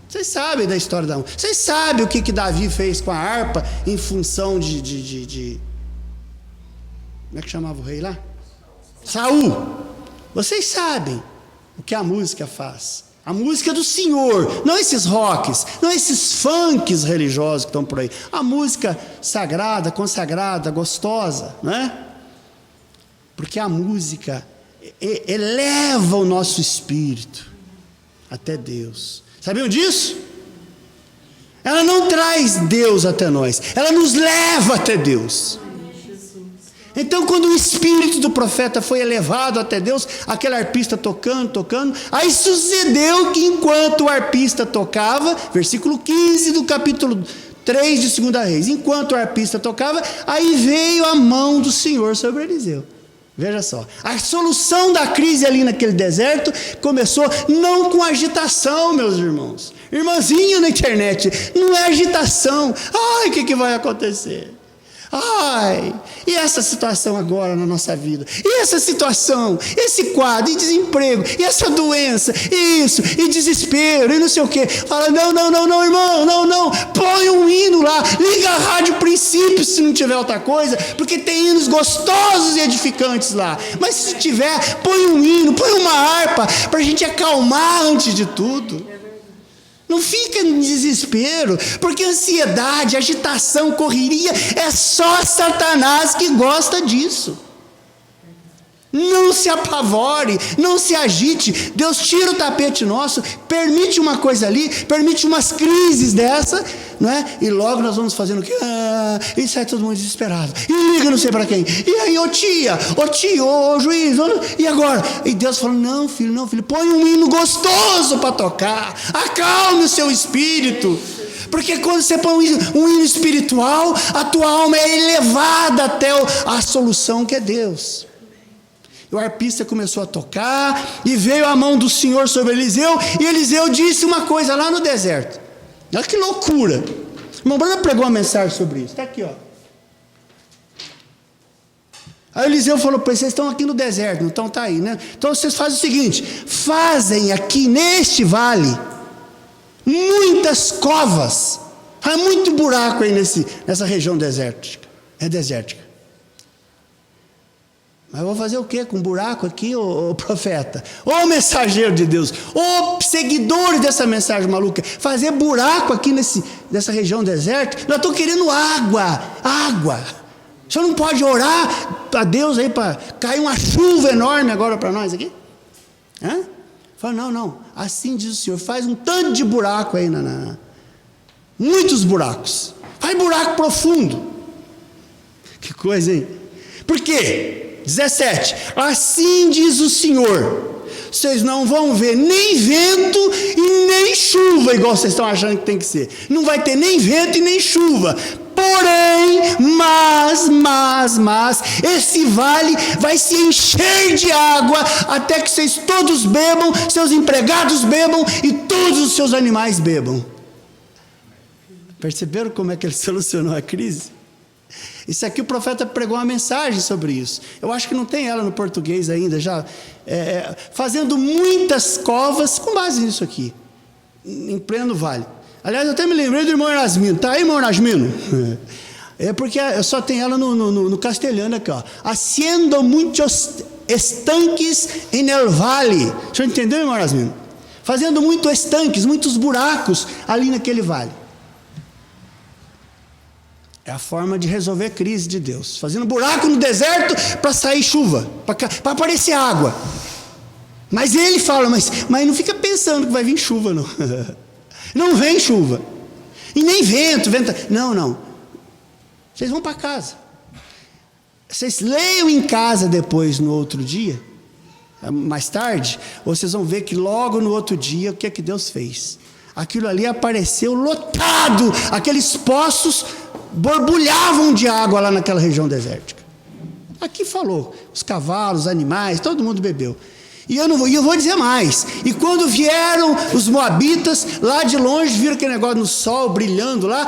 Vocês sabem da história da música, vocês sabem o que Davi fez com a harpa em função de como é que chamava o rei lá? Saul. Vocês sabem o que a música faz. A música do Senhor, não esses rocks, não esses funks religiosos que estão por aí. A música sagrada, consagrada, gostosa, não é? Porque a música eleva o nosso espírito até Deus. Sabiam disso? Ela não traz Deus até nós, ela nos leva até Deus. Então, quando o espírito do profeta foi elevado até Deus, aquele arpista tocando, aí sucedeu que enquanto o arpista tocava, versículo 15 do capítulo 3 de 2 Reis, enquanto o arpista tocava, aí veio a mão do Senhor sobre Eliseu. Veja só, a solução da crise ali naquele deserto começou não com agitação, meus irmãos. Irmãzinho na internet, não é agitação. Ai, o que vai acontecer? Ai, e essa situação agora na nossa vida? E essa situação, esse quadro, e desemprego, e essa doença, e isso, e desespero, e não sei o quê. Fala, não, irmão, não. Põe um hino lá, liga a rádio Princípio se não tiver outra coisa, porque tem hinos gostosos e edificantes lá. Mas se tiver, põe um hino, põe uma harpa, para a gente acalmar antes de tudo. Não fica em desespero, porque ansiedade, agitação, correria, é só Satanás que gosta disso. Não se apavore, não se agite. Deus tira o tapete nosso, permite uma coisa ali, permite umas crises dessa, não é? E logo nós vamos fazendo o quê? E sai todo mundo desesperado. E liga não sei para quem. E aí, ô juiz, e agora? E Deus falou, não filho, põe um hino gostoso para tocar, acalme o seu espírito. Porque quando você põe um hino espiritual, a tua alma é elevada até a solução que é Deus. O arpista começou a tocar, e veio a mão do Senhor sobre Eliseu, e Eliseu disse uma coisa lá no deserto. Olha que loucura. O irmão Brana pregou uma mensagem sobre isso. Está aqui, ó. Aí Eliseu falou para eles, vocês estão aqui no deserto, então está aí, né? Então vocês fazem o seguinte, fazem aqui neste vale muitas covas. Há muito buraco aí nessa região desértica. É desértica. Mas eu vou fazer o quê com um buraco aqui, ô profeta? Ô mensageiro de Deus, ô seguidores dessa mensagem maluca, fazer buraco aqui nessa região desértica? Nós estamos querendo água. O senhor não pode orar a Deus aí para cair uma chuva enorme agora para nós aqui? Fala, não, assim diz o Senhor, faz um tanto de buraco aí, muitos buracos, faz buraco profundo. Que coisa, hein? Por quê? 17, assim diz o Senhor, vocês não vão ver nem vento e nem chuva, igual vocês estão achando que tem que ser, não vai ter nem vento e nem chuva, porém, mas, esse vale vai se encher de água, até que vocês todos bebam, seus empregados bebam, e todos os seus animais bebam. Perceberam como é que ele solucionou a crise? Isso aqui o profeta pregou uma mensagem sobre isso. Eu acho que não tem ela no português ainda, já fazendo muitas covas com base nisso aqui, em pleno vale. Aliás, eu até me lembrei do irmão Erasmino. Está aí, irmão Erasmino? É porque eu só tenho ela no castelhano aqui, ó. Haciendo muitos estanques en el vale. O senhor entendeu, irmão Erasmino? Fazendo muitos estanques, muitos buracos ali naquele vale. É a forma de resolver a crise de Deus. Fazendo buraco no deserto para sair chuva, para aparecer água. Mas ele fala, mas não fica pensando que vai vir chuva, não. Não vem chuva. E nem vento. Não. Vocês vão para casa. Vocês leiam em casa depois, no outro dia, mais tarde, vocês vão ver que logo no outro dia, o que é que Deus fez? Aquilo ali apareceu lotado, aqueles poços borbulhavam de água lá naquela região desértica. Aqui falou, os cavalos, os animais, todo mundo bebeu. E eu vou dizer mais. E quando vieram os moabitas, lá de longe, viram aquele negócio no sol, brilhando lá,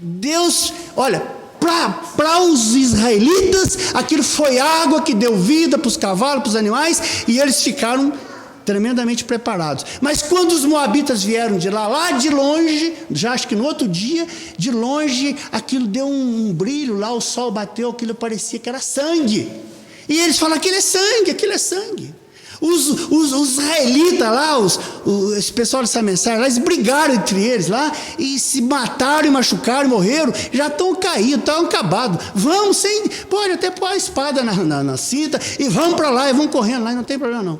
Deus, olha, para os israelitas, aquilo foi água que deu vida para os cavalos, para os animais, e eles ficaram tremendamente preparados. Mas quando os moabitas vieram de lá de longe, já acho que no outro dia, de longe, aquilo deu um brilho lá, o sol bateu, aquilo parecia que era sangue. E eles falam, aquilo é sangue. Os israelitas lá, esse pessoal dessa mensagem lá, eles brigaram entre eles lá, e se mataram e machucaram, morreram, já estão caídos, estão acabados. Vamos, pode até pôr a espada na cinta, e vamos para lá, e vão correndo lá, não tem problema não.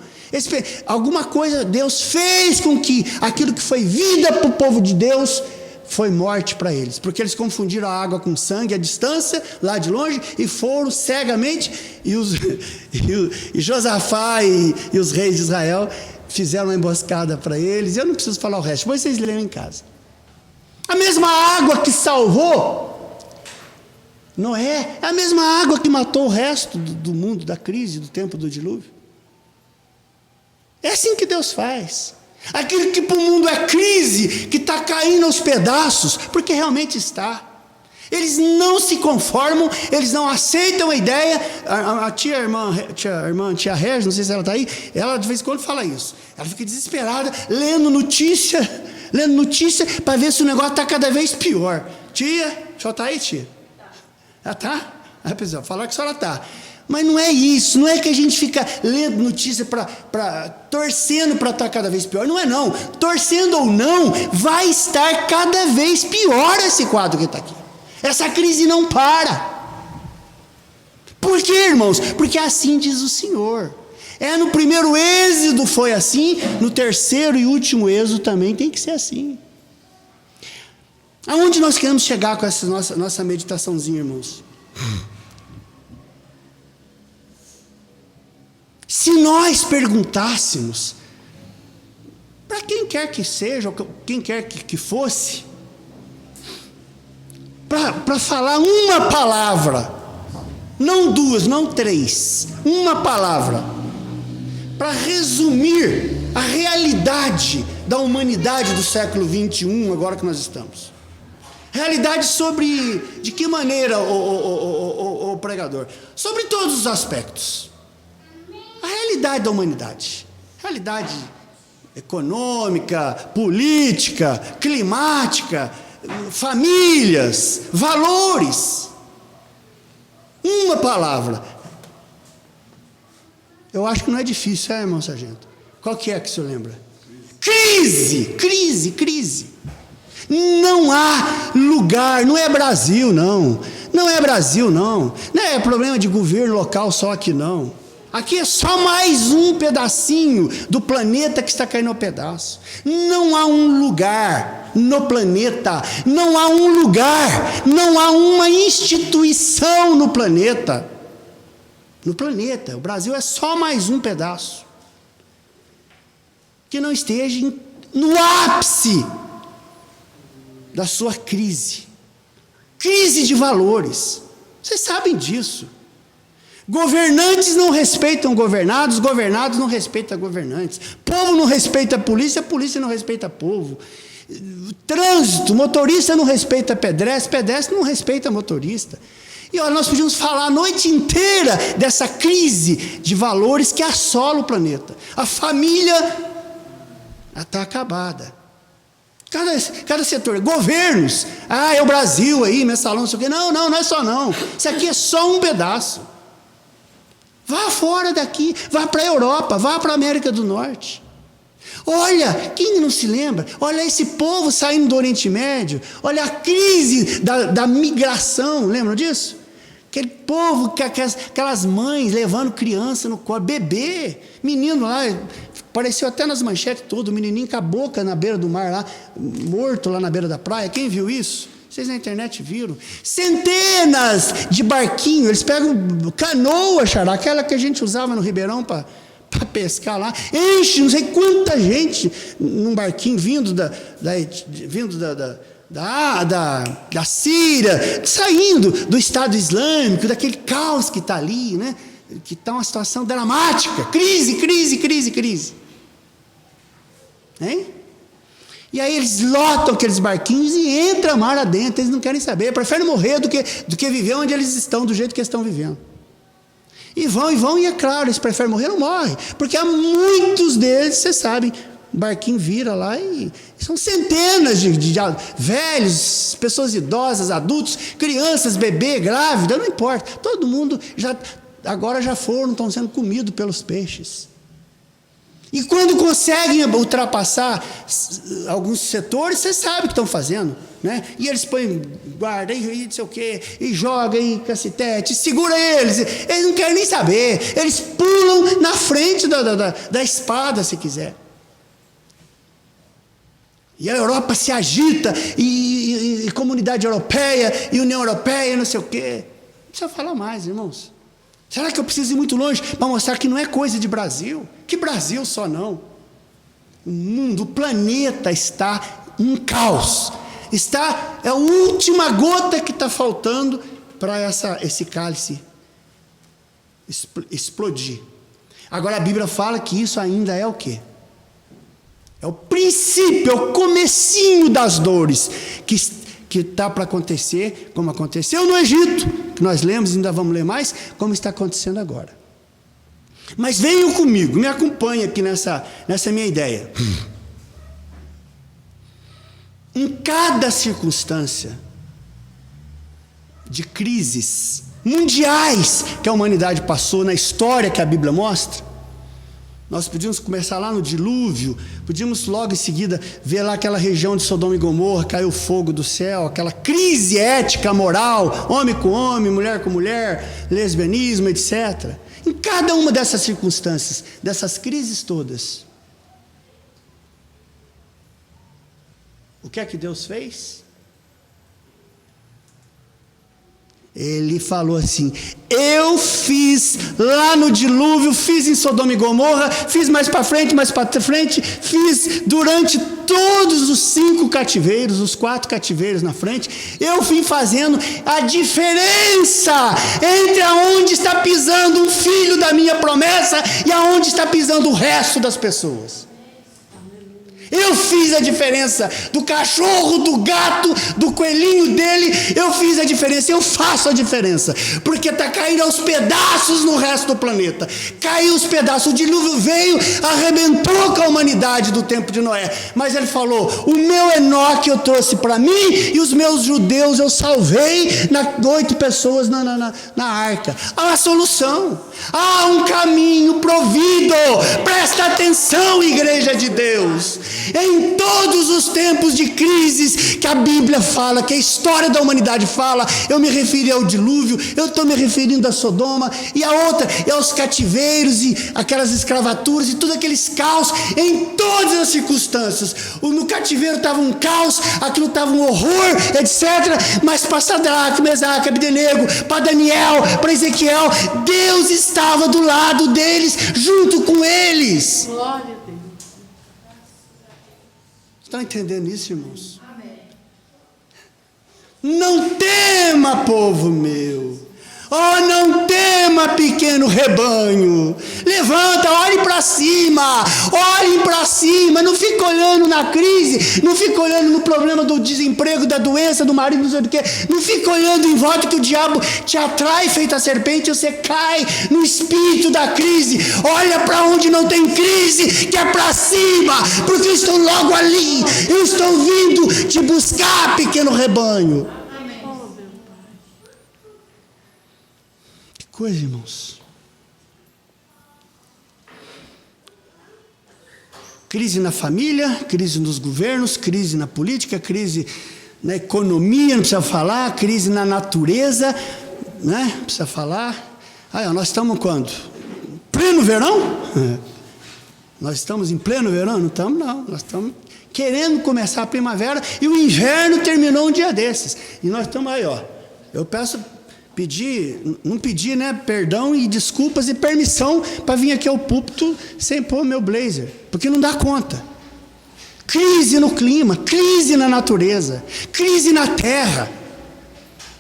Alguma coisa Deus fez com que aquilo que foi vida para o povo de Deus foi morte para eles, porque eles confundiram a água com sangue à distância, lá de longe, e foram cegamente, e Josafá e os reis de Israel fizeram uma emboscada para eles. Eu não preciso falar o resto, depois vocês leram em casa. A mesma água que salvou Noé é a mesma água que matou o resto do mundo, da crise, do tempo do dilúvio. É assim que Deus faz. Aquilo que para o mundo é crise, que está caindo aos pedaços, porque realmente está. Eles não se conformam, eles não aceitam a ideia. A tia Regis, não sei se ela está aí, ela de vez em quando fala isso. Ela fica desesperada, lendo notícia para ver se o negócio está cada vez pior. Tia, a senhora está aí, tia? Ela está? Pessoal, falar que a senhora está. Mas não é isso, não é que a gente fica lendo notícia torcendo para estar cada vez pior. Não é não. Torcendo ou não, vai estar cada vez pior esse quadro que está aqui. Essa crise não para. Por quê, irmãos? Porque assim diz o Senhor. No primeiro êxodo foi assim, no terceiro e último êxodo também tem que ser assim. Aonde nós queremos chegar com essa nossa meditaçãozinha, irmãos? Se nós perguntássemos para quem quer que seja, ou quem quer que fosse, para falar uma palavra, não duas, não três, uma palavra, para resumir a realidade da humanidade do século 21, agora que nós estamos. Realidade sobre, de que maneira, o pregador? Sobre todos os aspectos. A realidade da humanidade, realidade econômica, política, climática, famílias, valores. Uma palavra. Eu acho que não é difícil, irmão sargento? Qual que é que o senhor lembra? Crise. Não há lugar, não é Brasil não. Não é Brasil não. Não é problema de governo local só aqui não. Aqui é só mais um pedacinho do planeta que está caindo ao pedaço. Não há um lugar no planeta, não há um lugar, não há uma instituição no planeta. No planeta, o Brasil é só mais um pedaço que não esteja no ápice da sua crise de valores. Vocês sabem disso. Governantes não respeitam governados, governados não respeitam governantes, povo não respeita a polícia não respeita povo, trânsito, motorista não respeita pedestre não respeita motorista. E olha, nós podíamos falar a noite inteira dessa crise de valores que assola o planeta. A família está acabada. Cada setor, governos, é o Brasil aí, mensalão, não sei o quê. Não é só não. Isso aqui é só um pedaço. Vá fora daqui, vá para a Europa, vá para a América do Norte. Olha, quem não se lembra? Olha esse povo saindo do Oriente Médio, olha a crise da migração, lembram disso? Aquele povo, aquelas mães levando criança no colo, bebê, menino lá, apareceu até nas manchetes todo, o menininho com a boca na beira do mar lá, morto lá na beira da praia, quem viu isso? Vocês na internet viram? Centenas de barquinhos, eles pegam canoa, xará, aquela que a gente usava no Ribeirão para pescar lá, enche não sei quanta gente num barquinho vindo da Síria, saindo do Estado Islâmico, daquele caos que está ali, né? Que está uma situação dramática, crise. Hein? E aí eles lotam aqueles barquinhos e entram mar adentro, eles não querem saber, preferem morrer do que viver onde eles estão, do jeito que eles estão vivendo. E vão, e é claro, eles preferem morrer, não morrem, porque há muitos deles, vocês sabem, o barquinho vira lá e são centenas de velhos, pessoas idosas, adultos, crianças, bebê, grávida, não importa, todo mundo agora já estão sendo comidos pelos peixes. E quando conseguem ultrapassar alguns setores, vocês sabem o que estão fazendo, né? E eles põem guarda, e não sei o quê, e joga, e cacetete, segura eles não querem nem saber, eles pulam na frente da espada, se quiser. E a Europa se agita, e comunidade europeia, e União Europeia, não sei o quê. Não precisa falar mais, irmãos. Será que eu preciso ir muito longe para mostrar que não é coisa de Brasil? Que Brasil só não. O mundo, o planeta está em caos. É a última gota que está faltando para esse cálice explodir. Agora a Bíblia fala que isso ainda é o quê? É o princípio, é o comecinho das dores que está para acontecer, como aconteceu no Egito, que nós lemos e ainda vamos ler mais, como está acontecendo agora. Mas venham comigo, me acompanhem aqui nessa minha ideia. Em cada circunstância de crises mundiais que a humanidade passou na história que a Bíblia mostra, nós podíamos começar lá no dilúvio, podíamos logo em seguida ver lá aquela região de Sodoma e Gomorra, caiu fogo do céu, aquela crise ética, moral, homem com homem, mulher com mulher, lesbianismo, etc. Em cada uma dessas circunstâncias, dessas crises todas, o que é que Deus fez? Ele falou assim: eu fiz lá no dilúvio, fiz em Sodoma e Gomorra, fiz mais para frente, fiz durante todos os 5 cativeiros, os 4 cativeiros na frente. Eu vim fazendo a diferença entre aonde está pisando um filho da minha promessa e aonde está pisando o resto das pessoas. Eu fiz a diferença do cachorro, do gato, do coelhinho dele. Eu fiz a diferença, eu faço a diferença, porque está caindo aos pedaços no resto do planeta. Caiu os pedaços, o dilúvio veio, arrebentou com a humanidade do tempo de Noé, mas ele falou: o meu Enoque eu trouxe para mim, e os meus judeus eu salvei, 8 pessoas na arca. Há uma solução, há um caminho provido. Presta atenção, igreja de Deus. Em todos os tempos de crises que a Bíblia fala, que a história da humanidade fala, eu me referi ao dilúvio, eu estou me referindo a Sodoma, e a outra, e aos cativeiros, e aquelas escravaturas, e todos aqueles caos, em todas as circunstâncias. No cativeiro estava um caos, aquilo estava um horror, etc. Mas para Sadraque, Mesaque, Abdenego, para Daniel, para Ezequiel, Deus estava do lado deles, junto com eles. Glória a Deus. Estão entendendo isso, irmãos? Amém. Não tema, povo meu. Oh, não tema, pequeno rebanho. Levanta, olhe para cima. Olhem para cima. Não fica olhando na crise. Não fica olhando no problema do desemprego, da doença, do marido, não sei o quê. Não fica olhando em volta que o diabo te atrai feito a serpente e você cai no espírito da crise. Olha para onde não tem crise, que é para cima, porque eu estou logo ali. Eu estou vindo te buscar, pequeno rebanho. Coisa, irmãos. Crise na família, crise nos governos, crise na política, crise na economia, não precisa falar, crise na natureza, né? Não precisa falar. Nós estamos quando? Pleno verão? Nós estamos em pleno verão? Não estamos, não. Nós estamos querendo começar a primavera e o inverno terminou um dia desses. E nós estamos aí, ó. Eu não pedi, né, perdão e desculpas e permissão para vir aqui ao púlpito sem pôr meu blazer, porque não dá conta. Crise no clima, crise na natureza, crise na terra.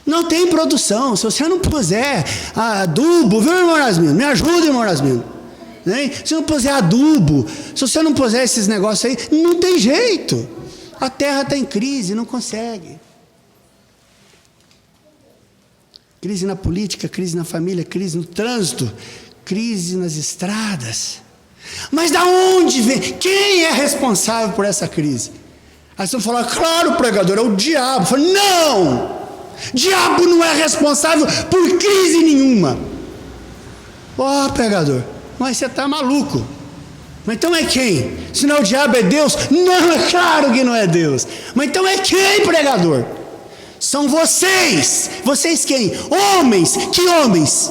Não tem produção. Se você não puser adubo, viu, irmão Erasmino? Me ajuda, irmão Erasmino. Se não puser adubo, se você não puser esses negócios aí, não tem jeito. A terra está em crise, não consegue. Crise na política, crise na família, crise no trânsito, crise nas estradas. Mas da onde vem? Quem é responsável por essa crise? Aí você vai falar: claro, pregador, é o diabo. Eu falo: não! Diabo não é responsável por crise nenhuma. Pregador, mas você está maluco. Mas então é quem? Se não é o diabo, é Deus? Não, é claro que não é Deus. Mas então é quem, pregador? São vocês. Vocês quem? Homens. Que homens?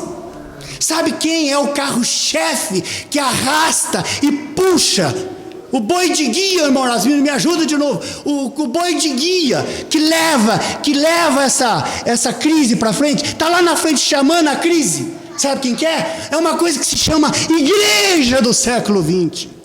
Sabe quem é o carro-chefe que arrasta e puxa? O boi de guia, irmão Rasmiro, me ajuda de novo. O boi de guia que leva essa crise para frente, está lá na frente chamando a crise. Sabe quem que é? É uma coisa que se chama igreja do século 20.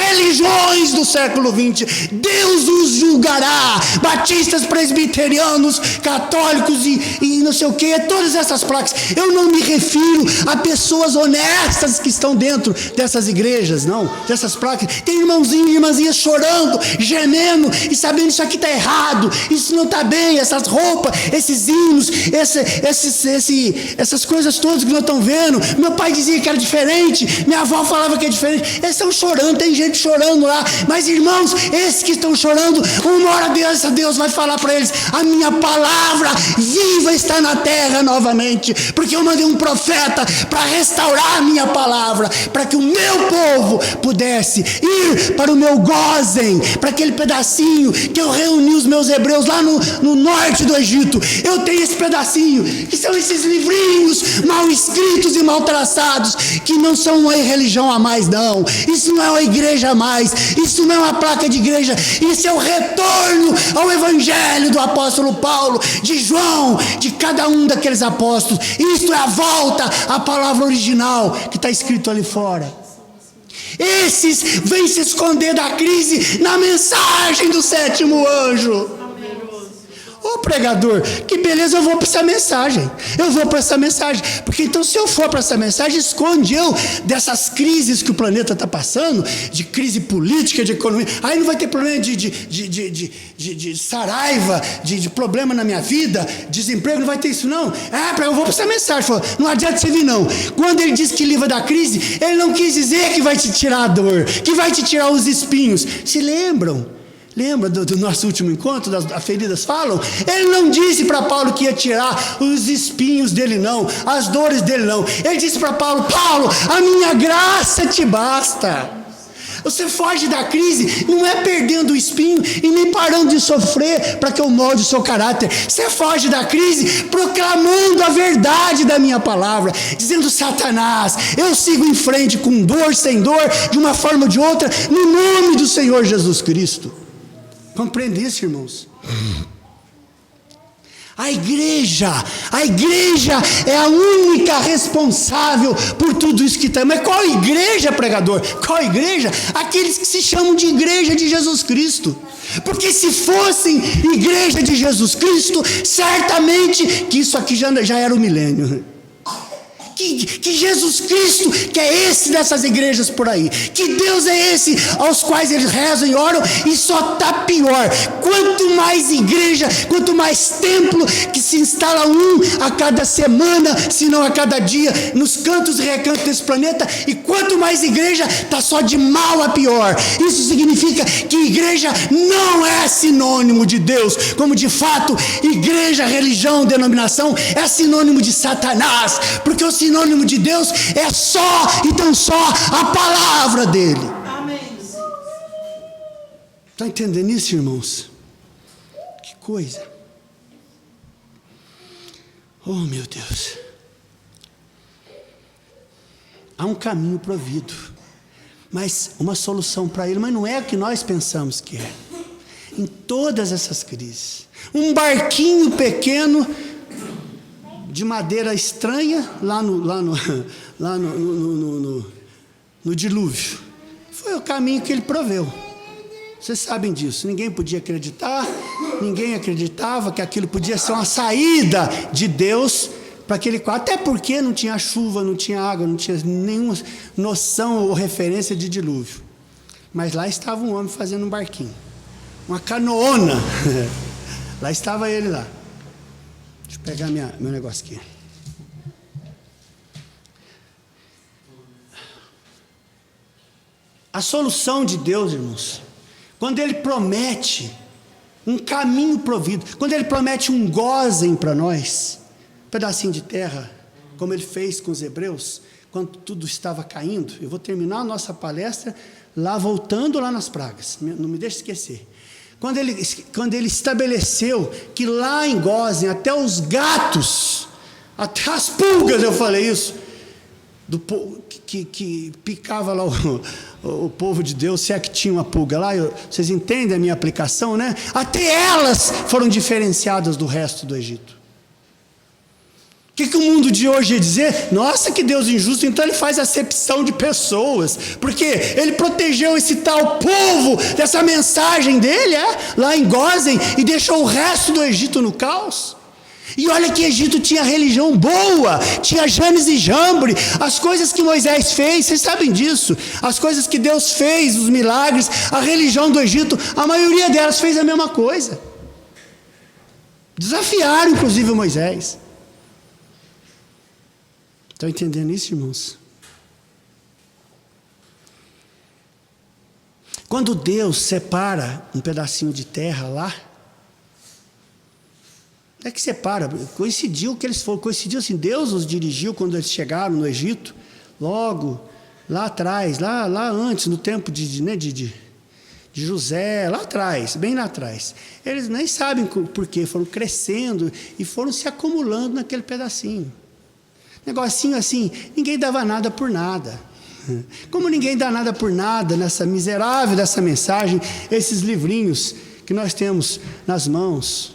Religiões do século 20, Deus os julgará. Batistas, presbiterianos, católicos e não sei o que, todas essas placas. Eu não me refiro a pessoas honestas que estão dentro dessas igrejas, não, dessas placas. Tem irmãozinhos e irmãzinhas chorando, gemendo e sabendo isso aqui está errado, isso não está bem, essas roupas, esses hinos, essas coisas todas que nós estamos vendo. Meu pai dizia que era diferente, minha avó falava que é diferente. Eles estão chorando. Tem gente chorando lá, mas irmãos, esses que estão chorando, uma hora Deus vai falar para eles: a minha palavra viva está na terra novamente, porque eu mandei um profeta para restaurar a minha palavra, para que o meu povo pudesse ir para o meu Gósen, para aquele pedacinho que eu reuni os meus hebreus lá no norte do Egito. Eu tenho esse pedacinho, que são esses livrinhos mal escritos e mal traçados, que não são uma religião a mais, não. Isso não é uma igreja a mais, isso não é uma placa de igreja, isso é o retorno ao evangelho do apóstolo Paulo, de João, de cada um daqueles apóstolos. Isto é a volta à palavra original que está escrito ali fora. Esses vêm se esconder da crise na mensagem do sétimo anjo. Ô pregador, que beleza, eu vou para essa mensagem. Porque então, se eu for para essa mensagem, esconde eu dessas crises que o planeta está passando, de crise política, de economia. Aí não vai ter problema de saraiva, de problema na minha vida, desemprego, não vai ter isso não. Eu vou para essa mensagem. Não adianta você vir não. Quando ele diz que livra da crise, ele não quis dizer que vai te tirar a dor, que vai te tirar os espinhos. Se lembram? Lembra do nosso último encontro, das feridas falam? Ele não disse para Paulo que ia tirar os espinhos dele não, as dores dele não. Ele disse para Paulo: Paulo, a minha graça te basta. Você foge da crise, não é perdendo o espinho e nem parando de sofrer para que eu molde o seu caráter. Você foge da crise proclamando a verdade da minha palavra, dizendo: Satanás, eu sigo em frente com dor, sem dor, de uma forma ou de outra, no nome do Senhor Jesus Cristo. Compreende isso, irmãos? A igreja é a única responsável por tudo isso que está. Mas qual igreja, pregador? Qual igreja? Aqueles que se chamam de igreja de Jesus Cristo. Porque se fossem igreja de Jesus Cristo, certamente que isso aqui já era o milênio. Que Jesus Cristo, que é esse dessas igrejas por aí, que Deus é esse aos quais eles rezam e oram, e só está pior. Quanto mais igreja, quanto mais templo, que se instala um a cada semana, se não a cada dia, nos cantos e recantos desse planeta, e quanto mais igreja, está só de mal a pior. Isso significa que igreja não é sinônimo de Deus, como de fato igreja, religião, denominação é sinônimo de Satanás, porque o sinônimo de Deus é só e tão só a palavra dele. Amém. Está entendendo isso, irmãos? Que coisa. Oh, meu Deus. Há um caminho provido, mas uma solução para ele, mas não é o que nós pensamos que é. Em todas essas crises, um barquinho pequeno de madeira estranha lá no dilúvio. Foi o caminho que ele proveu. Vocês sabem disso. Ninguém podia acreditar, ninguém acreditava que aquilo podia ser uma saída de Deus para aquele quadro, até porque não tinha chuva, não tinha água, não tinha nenhuma noção ou referência de dilúvio. Mas lá estava um homem fazendo um barquinho, uma canoona. Lá estava ele lá. Deixa eu pegar meu negócio aqui. A solução de Deus, irmãos, quando Ele promete um caminho provido, quando Ele promete um Gósen para nós, um pedacinho de terra, como Ele fez com os hebreus, quando tudo estava caindo, eu vou terminar a nossa palestra lá, voltando lá nas pragas, não me deixe esquecer. Quando ele estabeleceu que lá em Gósen, até os gatos, até as pulgas, eu falei isso, que picava lá o povo de Deus, se é que tinha uma pulga lá, vocês entendem a minha aplicação, né? Até elas foram diferenciadas do resto do Egito. O que o mundo de hoje ia dizer? Nossa, que Deus injusto, então ele faz acepção de pessoas, porque ele protegeu esse tal povo dessa mensagem dele, lá em Gósen, e deixou o resto do Egito no caos. E olha que Egito tinha religião boa, tinha Janes e Jambre, as coisas que Moisés fez, vocês sabem disso, as coisas que Deus fez, os milagres, a religião do Egito, a maioria delas fez a mesma coisa. Desafiaram inclusive Moisés. Estão entendendo isso, irmãos? Quando Deus separa um pedacinho de terra lá, é que separa, coincidiu que eles foram, coincidiu assim, Deus os dirigiu quando eles chegaram no Egito, logo, lá atrás, lá antes, no tempo de José, lá atrás, bem lá atrás. Eles nem sabem por quê, foram crescendo e foram se acumulando naquele pedacinho. Negocinho assim, ninguém dava nada por nada. Como ninguém dá nada por nada nessa miserável dessa mensagem, esses livrinhos que nós temos nas mãos,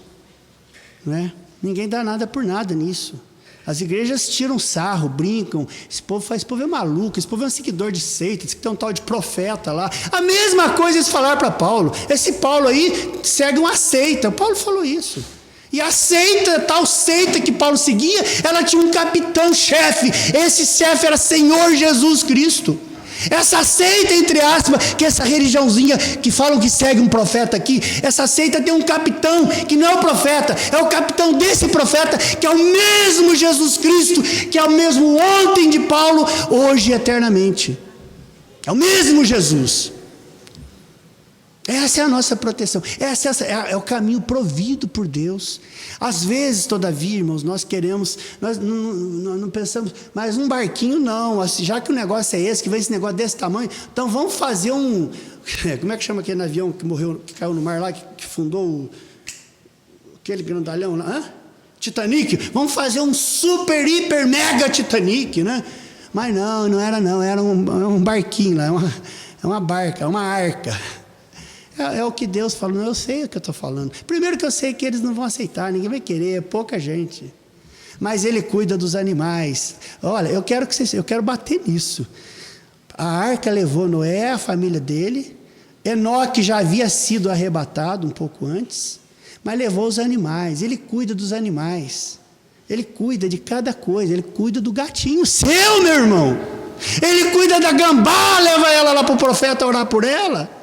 né? Ninguém dá nada por nada nisso. As igrejas tiram sarro, brincam, esse povo é maluco, esse povo é um seguidor de seita, diz que tem um tal de profeta lá. A mesma coisa eles falaram para Paulo. Esse Paulo aí segue uma seita. Paulo falou isso. E a seita, tal seita que Paulo seguia, ela tinha um capitão-chefe. Esse chefe era Senhor Jesus Cristo. Essa seita, entre aspas, que é essa religiãozinha que falam que segue um profeta aqui, essa seita tem um capitão que não é o profeta, é o capitão desse profeta, que é o mesmo Jesus Cristo, que é o mesmo ontem de Paulo, hoje e eternamente. É o mesmo Jesus. Essa é a nossa proteção, é o caminho provido por Deus. Às vezes, todavia, irmãos, nós não pensamos, mas um barquinho não, assim, já que o negócio é esse, que vem esse negócio desse tamanho, então vamos fazer como é que chama aquele avião que morreu, que caiu no mar lá, que fundou aquele grandalhão lá, Titanic, vamos fazer um super, hiper, mega Titanic, né? Mas não era um barquinho lá, é uma barca, é uma arca. É o que Deus falou, eu sei o que eu estou falando. Primeiro que eu sei que eles não vão aceitar, ninguém vai querer, é pouca gente. Mas Ele cuida dos animais. Olha, eu quero bater nisso. A arca levou Noé, a família dele. Enoque já havia sido arrebatado um pouco antes, mas levou os animais. Ele cuida dos animais. Ele cuida de cada coisa. Ele cuida do gatinho seu, meu irmão. Ele cuida da gambá, leva ela lá para o profeta orar por ela.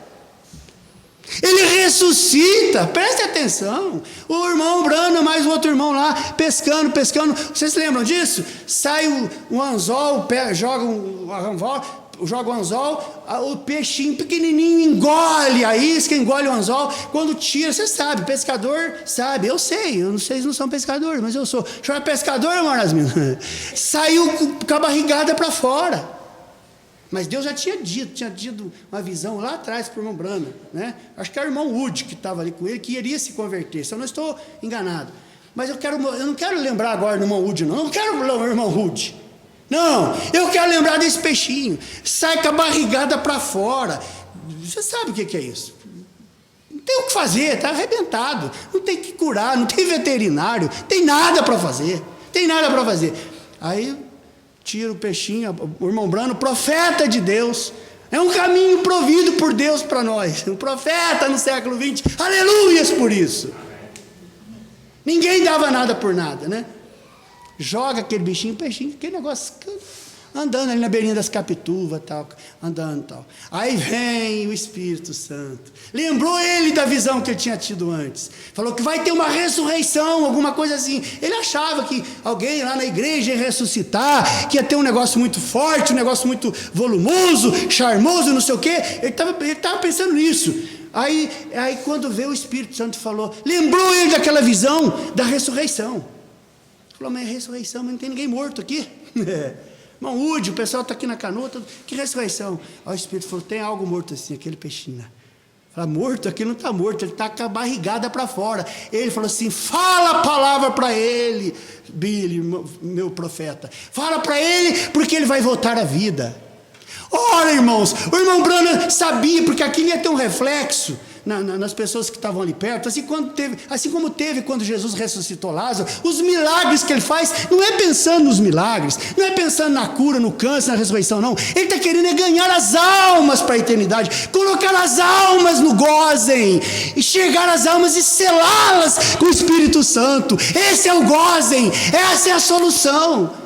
Ele ressuscita, preste atenção. O irmão Brana, mais o outro irmão lá, pescando. Vocês se lembram disso? Sai um anzol, joga o anzol, o peixinho pequenininho engole a isca, engole o anzol. Quando tira, você sabe, pescador sabe, eu sei, eu não sei se não são pescadores, mas eu sou. Chama pescador, irmão Nasmino? Saiu com a barrigada para fora. Mas Deus já tinha dito uma visão lá atrás para o irmão Brana, né? Acho que era o irmão Wood que estava ali com ele, que iria se converter, se eu não estou enganado. Mas eu não quero lembrar agora do irmão Wood, não quero lembrar do irmão Wood. Não, eu quero lembrar desse peixinho, sai com a barrigada para fora. Você sabe o que é isso? Não tem o que fazer, está arrebentado, não tem que curar, não tem veterinário, tem nada para fazer, Aí tira o peixinho, o irmão Brano, profeta de Deus, é um caminho provido por Deus para nós, um profeta no século XX, aleluias por isso. Ninguém dava nada por nada, né? Joga aquele bichinho, peixinho, aquele negócio, andando ali na beirinha das Capituvas, tal, andando tal. Aí vem o Espírito Santo, lembrou ele da visão que ele tinha tido antes, falou que vai ter uma ressurreição, alguma coisa assim. Ele achava que alguém lá na igreja ia ressuscitar, que ia ter um negócio muito forte, um negócio muito volumoso, charmoso, não sei o quê. Ele estava pensando nisso. Aí quando veio o Espírito Santo, falou, lembrou ele daquela visão da ressurreição. Falou, mas é ressurreição, mas não tem ninguém morto aqui. Irmão Ude, o pessoal está aqui na canoa, que ressurreição? Aí o Espírito falou, tem algo morto assim, aquele peixinho lá. Fala, morto? Aqui não está morto, ele está com a barrigada para fora. Ele falou assim, fala a palavra para ele, Billy, meu profeta. Fala para ele, porque ele vai voltar à vida. Ora, irmãos, o irmão Branham sabia, porque aquilo ia ter um reflexo nas pessoas que estavam ali perto, assim como teve quando Jesus ressuscitou Lázaro. Os milagres que ele faz, não é pensando nos milagres, não é pensando na cura, no câncer, na ressurreição, não. Ele está querendo ganhar as almas para a eternidade, colocar as almas no gozem, e chegar as almas e selá-las com o Espírito Santo. Esse é o gozem, essa é a solução.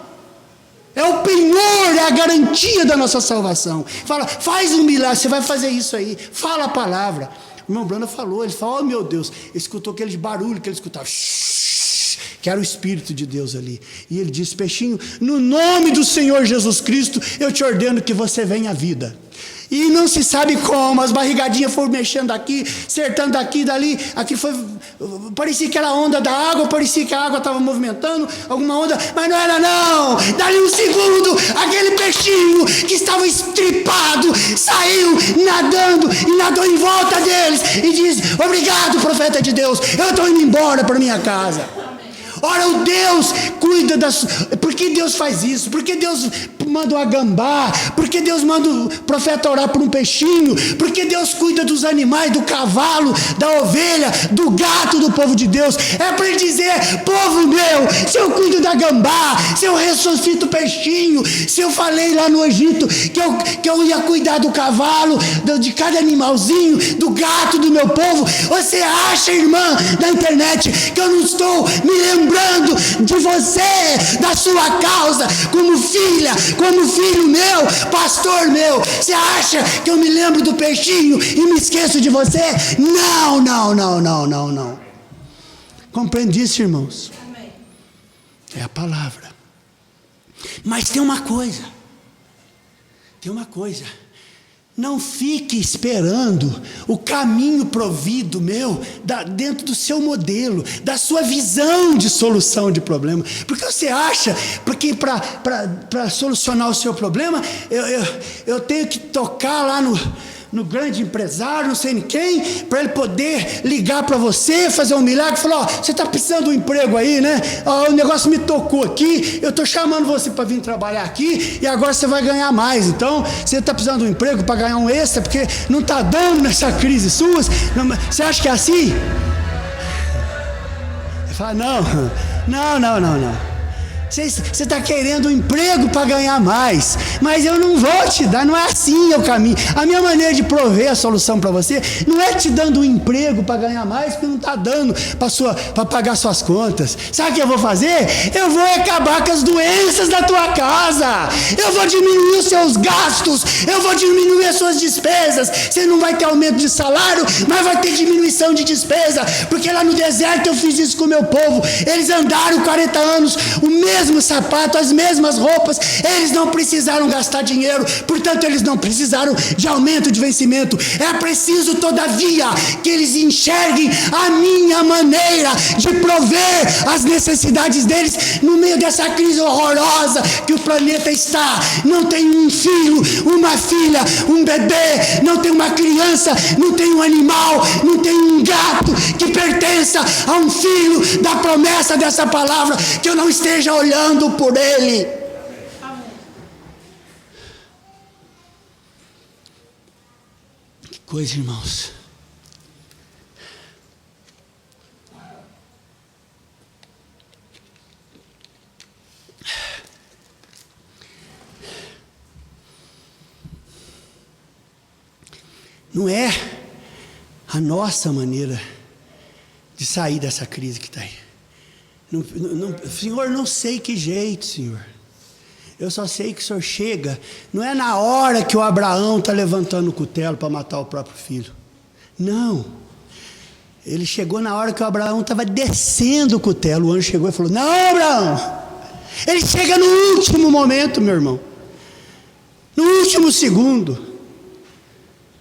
É o penhor, é a garantia da nossa salvação. Fala, faz um milagre, você vai fazer isso aí, fala a palavra. O irmão Branham falou, ele falou, oh meu Deus, ele escutou aquele barulho que ele escutava, que era o Espírito de Deus ali. E ele disse, peixinho, no nome do Senhor Jesus Cristo, eu te ordeno que você venha à vida. E não se sabe como, as barrigadinhas foram mexendo aqui, acertando daqui, dali, aqui foi, parecia que era onda da água, parecia que a água estava movimentando, alguma onda, mas não era não. Dali um segundo, aquele peixinho que estava estripado, saiu nadando e nadou em volta deles, e diz, obrigado, profeta de Deus, eu estou indo embora para minha casa. Ora, o Deus cuida das... Por que Deus faz isso? Por que Deus manda uma gambá? Por que Deus manda o profeta orar por um peixinho? Por que Deus cuida dos animais, do cavalo, da ovelha, do gato do povo de Deus? É para ele dizer, povo meu, se eu cuido da gambá, se eu ressuscito o peixinho, se eu falei lá no Egito que eu ia cuidar do cavalo, de cada animalzinho, do gato do meu povo, você acha, irmã, na internet, que eu não estou me lembrando de você, da sua causa, como filha, como filho meu, pastor meu? Você acha que eu me lembro do peixinho e me esqueço de você? Não. Compreende isso, irmãos? É a palavra. Mas tem uma coisa. Não fique esperando o caminho provido dentro do seu modelo, da sua visão de solução de problema. Porque você acha que para solucionar o seu problema, eu tenho que tocar lá no grande empresário, não sei nem quem, para ele poder ligar para você, fazer um milagre, falar, você está precisando de um emprego aí, né? O negócio me tocou aqui, eu estou chamando você para vir trabalhar aqui, e agora você vai ganhar mais. Então, você está precisando de um emprego para ganhar um extra, porque não está dando nessa crise sua. Você acha que é assim? Ele fala, não. Você está querendo um emprego para ganhar mais, mas eu não vou te dar, não é assim o caminho. A minha maneira de prover a solução para você não é te dando um emprego para ganhar mais, porque não está dando para pagar suas contas. Sabe o que eu vou fazer? Eu vou acabar com as doenças da tua casa, eu vou diminuir os seus gastos, eu vou diminuir as suas despesas. Você não vai ter aumento de salário, mas vai ter diminuição de despesa, porque lá no deserto eu fiz isso com o meu povo. Eles andaram 40 anos, o mesmo sapato, as mesmas roupas, eles não precisaram gastar dinheiro, portanto eles não precisaram de aumento de vencimento. É preciso, todavia, que eles enxerguem a minha maneira de prover as necessidades deles no meio dessa crise horrorosa que o planeta está. Não tem um filho, uma filha, um bebê, não tem uma criança, não tem um animal, não tem um gato que pertença a um filho da promessa dessa palavra, que eu não esteja olhando por ele. Que coisa, irmãos. Não é a nossa maneira de sair dessa crise que está aí. Senhor, não sei que jeito, Senhor. Eu só sei que o Senhor chega. Não é na hora que o Abraão está levantando o cutelo para matar o próprio filho. Não. Ele chegou na hora que o Abraão estava descendo o cutelo. O anjo chegou e falou, não, Abraão. Ele chega no último momento, meu irmão. No último segundo.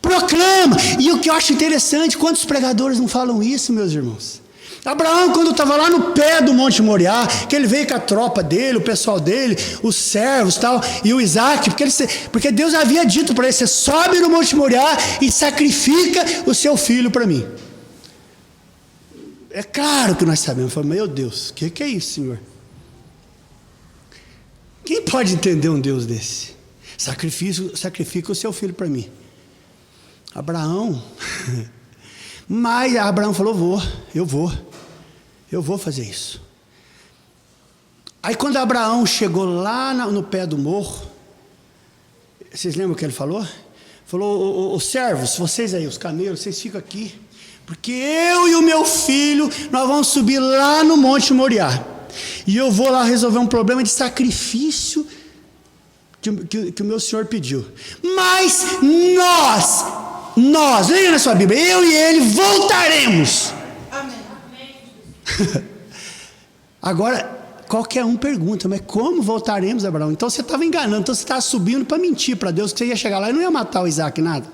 Proclama. E o que eu acho interessante, quantos pregadores não falam isso, meus irmãos? Abraão, quando estava lá no pé do Monte Moriá, que ele veio com a tropa dele, o pessoal dele, os servos tal, e o Isaac, porque Deus havia dito para ele: você sobe no Monte Moriá e sacrifica o seu filho para mim. É claro que nós sabemos. Falamos: meu Deus, o que é isso, Senhor? Quem pode entender um Deus desse? Sacrifica o seu filho para mim. Abraão. Mas Abraão falou: eu vou fazer isso. Aí quando Abraão chegou lá no pé do morro, vocês lembram o que ele falou? Falou: os servos, vocês aí, os camelos, vocês ficam aqui, porque eu e o meu filho, nós vamos subir lá no Monte Moriá, e eu vou lá resolver um problema de sacrifício que o meu Senhor pediu. Mas nós, leia na sua Bíblia, eu e ele voltaremos. Amém. Agora, qualquer um pergunta: mas como voltaremos, Abraão? Então você estava enganando, então você estava subindo para mentir para Deus, que você ia chegar lá e não ia matar o Isaac, nada.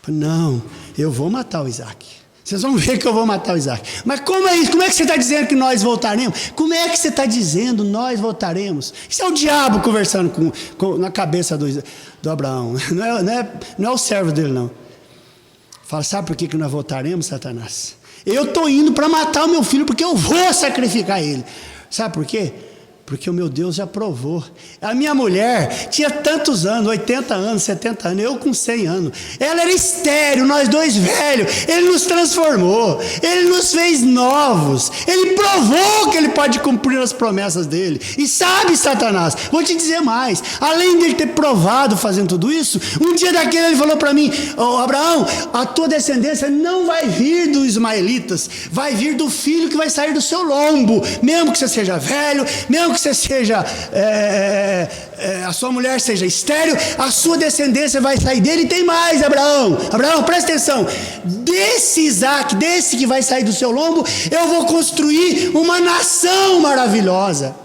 Não, eu vou matar o Isaac. Vocês vão ver que eu vou matar o Isaac. Mas como é isso? Como é que você está dizendo que nós voltaremos? Como é que você está dizendo nós voltaremos? Isso é o diabo conversando na cabeça do Abraão. Não é o servo dele, não. Fala: sabe por que nós voltaremos, Satanás? Eu estou indo para matar o meu filho, porque eu vou sacrificar ele. Sabe por quê? Porque o meu Deus já provou. A minha mulher tinha tantos anos, 80 anos, 70 anos, eu com 100 anos. Ela era estéril, nós dois velhos. Ele nos transformou, ele nos fez novos. Ele provou que ele pode cumprir as promessas dele. E sabe, Satanás, vou te dizer mais: além dele ter provado fazendo tudo isso, um dia daquele ele falou para mim: Abraão, a tua descendência não vai vir dos ismaelitas, vai vir do filho que vai sair do seu lombo. Mesmo que você seja velho, mesmo que você seja, a sua mulher seja estéril, a sua descendência vai sair dele. E tem mais, Abraão, presta atenção: desse Isaac, desse que vai sair do seu lombo, eu vou construir uma nação maravilhosa.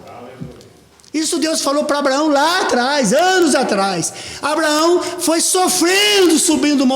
Isso Deus falou para Abraão lá atrás, anos atrás. Abraão foi sofrendo, subindo o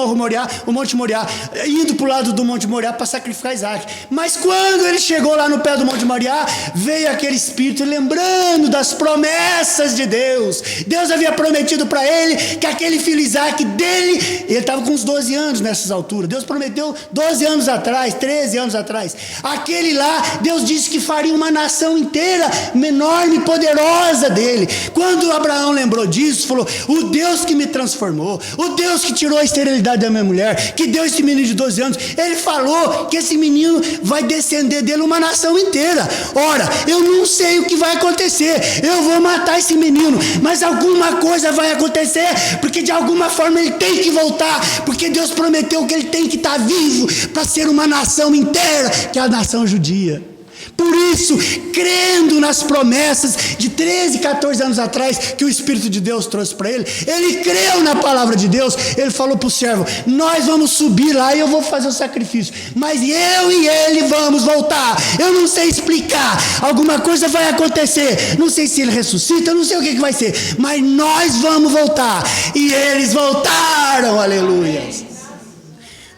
Monte Moriá, indo para o lado do Monte Moriá para sacrificar Isaac. Mas quando ele chegou lá no pé do Monte Moriá, veio aquele espírito lembrando das promessas de Deus. Deus havia prometido para ele que aquele filho Isaac dele, ele estava com uns 12 anos nessas alturas. Deus prometeu 12 anos atrás, 13 anos atrás. Aquele lá, Deus disse que faria uma nação inteira, enorme e poderosa dele. Quando Abraão lembrou disso, falou: o Deus que me transformou, o Deus que tirou a esterilidade da minha mulher, que deu esse menino de 12 anos, ele falou que esse menino vai descender dele uma nação inteira. Ora, eu não sei o que vai acontecer, eu vou matar esse menino, mas alguma coisa vai acontecer, porque de alguma forma ele tem que voltar, porque Deus prometeu que ele tem que estar vivo para ser uma nação inteira, que é a nação judia. Por isso, crendo nas promessas de 13, 14 anos atrás que o Espírito de Deus trouxe para ele, ele creu na palavra de Deus. Ele falou para o servo: nós vamos subir lá e eu vou fazer o sacrifício, mas eu e ele vamos voltar. Eu não sei explicar, alguma coisa vai acontecer, não sei se ele ressuscita, não sei o que vai ser, mas nós vamos voltar. E eles voltaram, aleluia.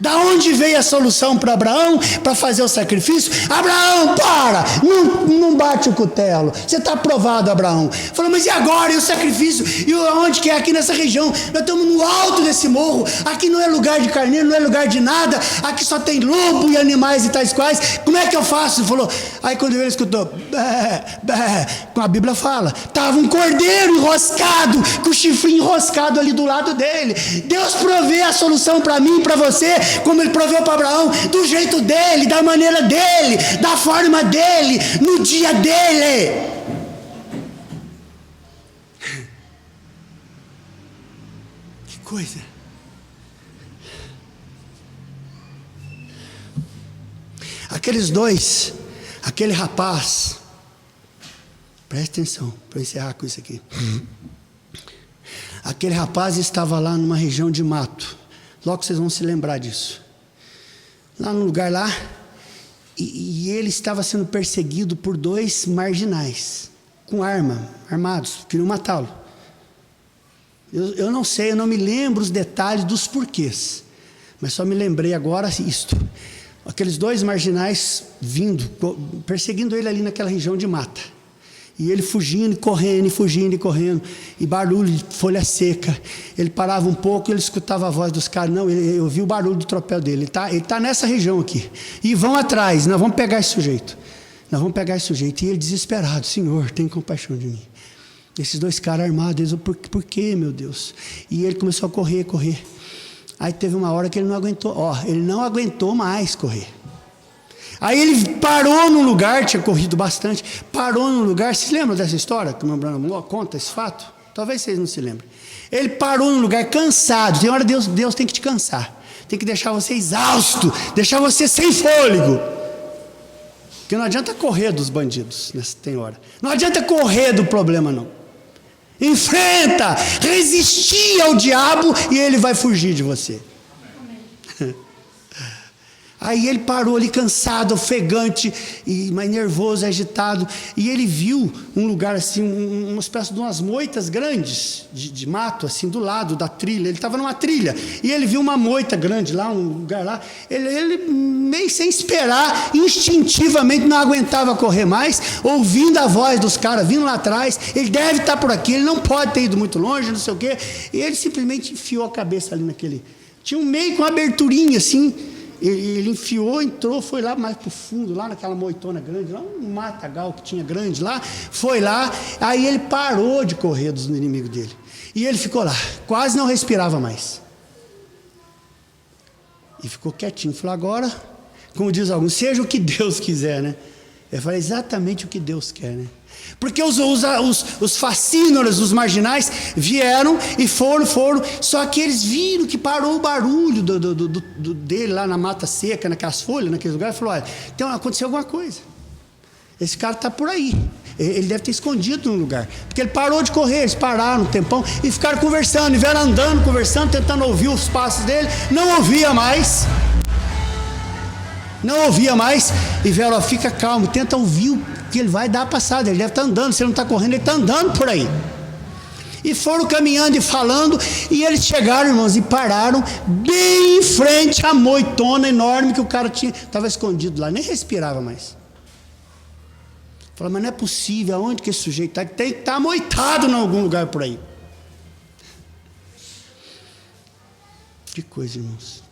Da onde veio a solução para Abraão para fazer o sacrifício? Abraão, não bate o cutelo, você está aprovado, Abraão. Falou: mas e agora? E o sacrifício? E onde que é? Aqui nessa região, nós estamos no alto desse morro, aqui não é lugar de carneiro, não é lugar de nada, aqui só tem lobo e animais e tais quais, como é que eu faço? Ele falou. Aí quando ele escutou, a Bíblia fala, estava um cordeiro enroscado, com o chifre enroscado ali do lado dele. Deus provê a solução para mim e para você, como ele proveu para Abraão, do jeito dele, da maneira dele, da forma dele, no dia dele. Que coisa. Aqueles dois, aquele rapaz, presta atenção para encerrar com isso aqui. Aquele rapaz estava lá numa região de mato. Logo vocês vão se lembrar disso. Lá no lugar lá, e ele estava sendo perseguido por dois marginais, com arma, armados, queriam matá-lo. Eu não sei, eu não me lembro os detalhes dos porquês, mas só me lembrei agora isto. aqueles 2 marginais vindo, perseguindo ele ali naquela região de mata. E ele fugindo e correndo, e barulho de folha seca. Ele parava um pouco, ele escutava a voz dos caras. Não, eu ouvi o barulho do tropel dele. Ele tá nessa região aqui. E vão atrás, nós vamos pegar esse sujeito. E ele desesperado: Senhor, tem compaixão de mim. Esses 2 caras armados, eles: por quê, meu Deus? E ele começou a correr. Aí teve uma hora que ele não aguentou. Ele não aguentou mais correr. Aí ele parou num lugar, tinha corrido bastante, parou num lugar. Se lembra dessa história que o meu Branham conta, esse fato? Talvez vocês não se lembrem. Ele parou num lugar cansado. Tem hora Deus tem que te cansar, tem que deixar você exausto, deixar você sem fôlego. Porque não adianta correr dos bandidos, tem hora. Não adianta correr do problema, não. Enfrenta, resistir ao diabo e ele vai fugir de você. Aí ele parou ali cansado, ofegante, mas nervoso, agitado. E ele viu um lugar assim, uma espécie de umas moitas grandes de mato, assim, do lado da trilha. Ele estava numa trilha e ele viu uma moita grande lá, um lugar lá. Ele meio sem esperar, instintivamente não aguentava correr mais, ouvindo a voz dos caras vindo lá atrás. Ele deve estar por aqui, ele não pode ter ido muito longe, não sei o quê. E ele simplesmente enfiou a cabeça ali naquele... Tinha um meio com uma aberturinha assim. Ele enfiou, entrou, foi lá mais para o fundo, lá naquela moitona grande, lá um matagal que tinha grande lá, foi lá. Aí ele parou de correr dos inimigos dele. E ele ficou lá, quase não respirava mais. E ficou quietinho. Falou: agora, como diz alguns, seja o que Deus quiser, né? Eu falei: exatamente o que Deus quer, né? Porque os facínoras, os marginais, vieram e foram, só que eles viram que parou o barulho dele lá na mata seca, naquelas folhas, naquele lugar, e falou: olha, então aconteceu alguma coisa. Esse cara está por aí. Ele deve ter escondido num lugar. Porque ele parou de correr, eles pararam um tempão e ficaram conversando, e vieram andando, conversando, tentando ouvir os passos dele, não ouvia mais. E vieram: ó, fica calmo, tenta ouvir que ele vai dar a passada, ele deve estar andando, se ele não está correndo, ele está andando por aí. E foram caminhando e falando, e eles chegaram, irmãos, e pararam bem em frente à moitona enorme que o cara estava escondido lá, nem respirava mais. Falaram: mas não é possível, aonde que esse sujeito está? Ele tem que estar amoitado em algum lugar por aí. Que coisa, irmãos.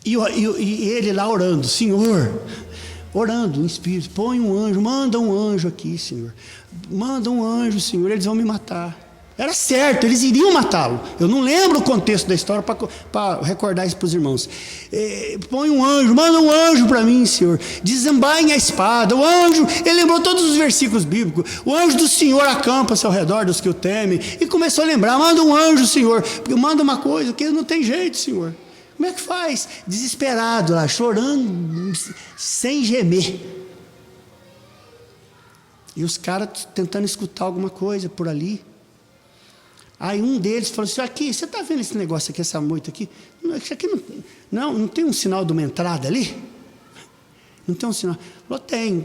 E ele lá orando: Senhor, orando no Espírito, põe um anjo, manda um anjo aqui, Senhor. Manda um anjo, Senhor, eles vão me matar. Era certo, eles iriam matá-lo. Eu não lembro o contexto da história para recordar isso para os irmãos. Põe um anjo, manda um anjo para mim, Senhor. Desembainha a espada. O anjo, ele lembrou todos os versículos bíblicos. O anjo do Senhor acampa-se ao redor dos que o temem. E começou a lembrar: manda um anjo, Senhor. Manda uma coisa, que não tem jeito, Senhor. Como é que faz? Desesperado lá, chorando, sem gemer. E os caras tentando escutar alguma coisa por ali. Aí um deles falou assim: aqui, você está vendo esse negócio aqui, essa moita aqui? Isso aqui não tem um sinal de uma entrada ali? Não tem um sinal? Falou: tem.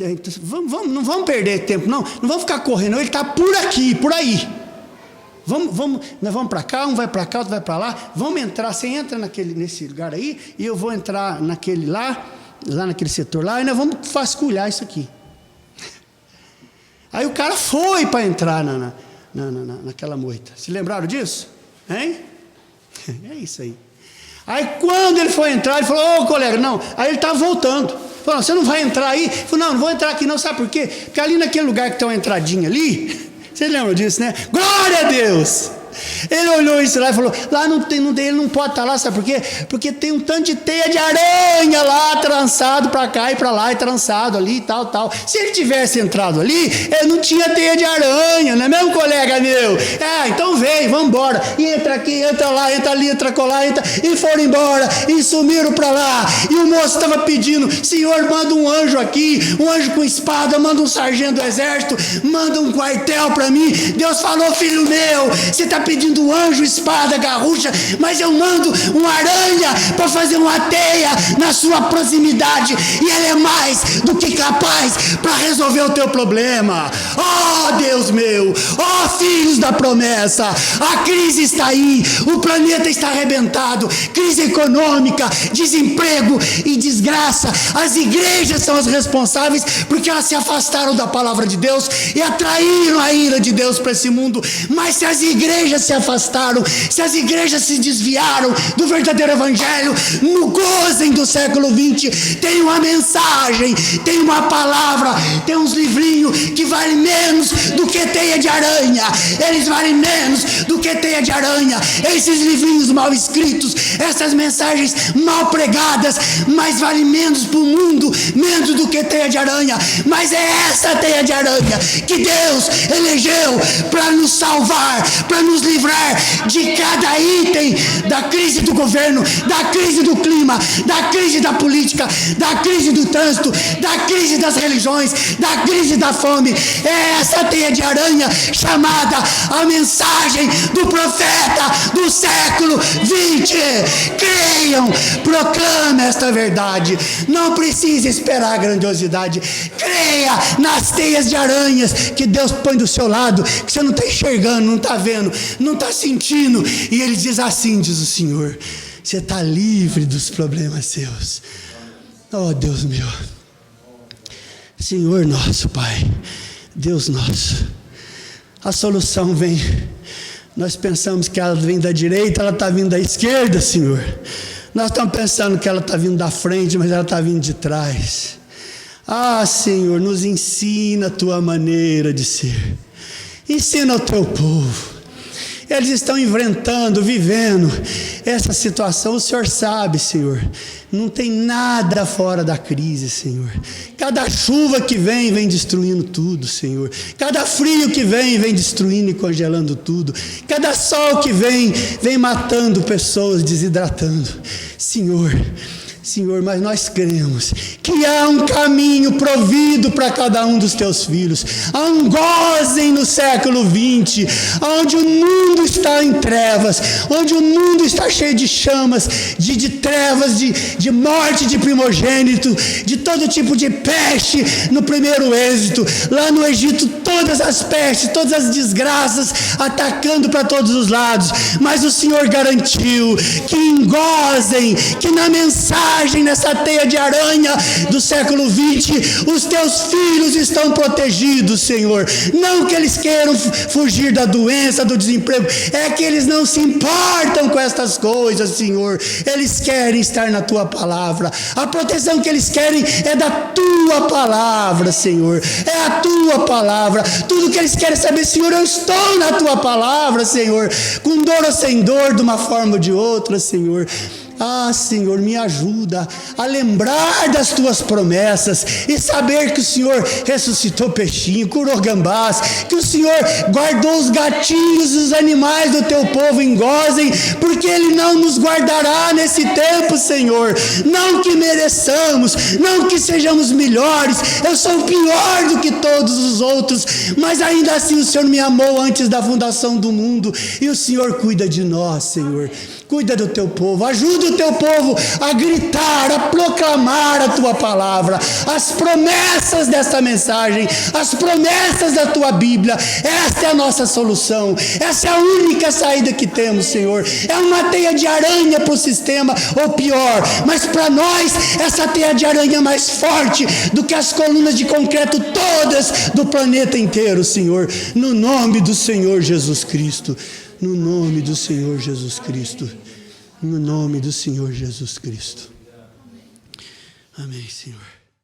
Não vamos perder tempo, não vamos ficar correndo, ele está por aqui, por aí. Nós vamos para cá, um vai para cá, outro vai para lá. Vamos entrar, você entra nesse lugar aí, e eu vou entrar naquele lá naquele setor lá, e nós vamos vasculhar isso aqui. Aí o cara foi para entrar naquela moita. Se lembraram disso? Hein? É isso aí. Aí quando ele foi entrar, ele falou: ô colega, não. Aí ele estava voltando. Falou: você não vai entrar aí? Ele falou: não vou entrar aqui não. Sabe por quê? Porque ali naquele lugar que tem uma entradinha ali, vocês lembram disso, né? Glória a Deus! Ele olhou isso lá e falou: lá ele não pode estar lá, sabe por quê? Porque tem um tanto de teia de aranha lá, trançado para cá e para lá, e trançado ali e tal. Se ele tivesse entrado ali, ele não tinha teia de aranha, não é mesmo, colega meu? Então vem, vamos embora. E entra aqui, entra lá, entra ali, entra colar, e foram embora, e sumiram para lá. E o moço estava pedindo: Senhor, manda um anjo aqui, um anjo com espada, manda um sargento do exército, manda um quartel para mim. Deus falou: filho meu, você está pedindo anjo, espada, garrucha, mas eu mando uma aranha para fazer uma teia na sua proximidade, e ela é mais do que capaz para resolver o teu problema. Oh Deus meu, oh filhos da promessa, a crise está aí, o planeta está arrebentado, crise econômica, desemprego e desgraça. As igrejas são as responsáveis porque elas se afastaram da palavra de Deus e atraíram a ira de Deus para esse mundo. Mas se as igrejas se afastaram, se as igrejas se desviaram do verdadeiro evangelho, no gozem do século 20 tem uma mensagem, tem uma palavra, tem uns livrinhos que valem menos do que teia de aranha. Eles valem menos do que teia de aranha. Esses livrinhos mal escritos, essas mensagens mal pregadas, mas valem menos para o mundo, menos do que teia de aranha. Mas é essa teia de aranha que Deus elegeu para nos salvar, para nos livrar de cada item da crise do governo, da crise do clima, da crise da política, da crise do trânsito, da crise das religiões, da crise da fome. É essa teia de aranha chamada a mensagem do profeta do século 20. Creiam, proclame esta verdade. Não precisa esperar a grandiosidade. Creia nas teias de aranhas que Deus põe do seu lado, que você não está enxergando, não está vendo, não está sentindo. E Ele diz assim, diz o Senhor: você está livre dos problemas seus. Oh Deus meu, Senhor nosso Pai, Deus nosso, a solução vem. Nós pensamos que ela vem da direita, ela está vindo da esquerda, Senhor. Nós estamos pensando que ela está vindo da frente, mas ela está vindo de trás. Ah, Senhor, nos ensina a Tua maneira de ser. Ensina ao Teu povo. Eles estão enfrentando, vivendo essa situação. O Senhor sabe, Senhor. Não tem nada fora da crise, Senhor. Cada chuva que vem destruindo tudo, Senhor. Cada frio que vem destruindo e congelando tudo. Cada sol que vem matando pessoas, desidratando. Senhor, mas nós cremos que há um caminho provido para cada um dos teus filhos. Há um gozem no século 20, onde o mundo está em trevas, onde o mundo está cheio de chamas, de trevas, de morte de primogênito, de todo tipo de peste no primeiro êxito. Lá no Egito, todas as pestes, todas as desgraças atacando para todos os lados. Mas o Senhor garantiu que em gozem, que na mensagem, nessa teia de aranha do século 20, os teus filhos estão protegidos, Senhor. Não que eles queiram fugir da doença, do desemprego, é que eles não se importam com estas coisas, Senhor. Eles querem estar na Tua palavra. A proteção que eles querem é da Tua palavra, Senhor. É a Tua palavra. Tudo que eles querem saber, Senhor, eu estou na Tua palavra, Senhor, com dor ou sem dor, de uma forma ou de outra, Senhor. Ah, Senhor, me ajuda a lembrar das Tuas promessas e saber que o Senhor ressuscitou peixinho, curou gambás, que o Senhor guardou os gatinhos e os animais do Teu povo em gozem, porque Ele não nos guardará nesse tempo, Senhor. Não que mereçamos, não que sejamos melhores, eu sou pior do que todos os outros, mas ainda assim o Senhor me amou antes da fundação do mundo, e o Senhor cuida de nós, Senhor. Cuida do Teu povo, ajuda o Teu povo a gritar, a proclamar a Tua palavra, as promessas desta mensagem, as promessas da Tua Bíblia. Esta é a nossa solução, essa é a única saída que temos, Senhor. É uma teia de aranha para o sistema, ou pior, mas para nós, essa teia de aranha é mais forte do que as colunas de concreto todas do planeta inteiro, Senhor. No nome do Senhor Jesus Cristo. No nome do Senhor Jesus Cristo. No nome do Senhor Jesus Cristo. Amém, Senhor.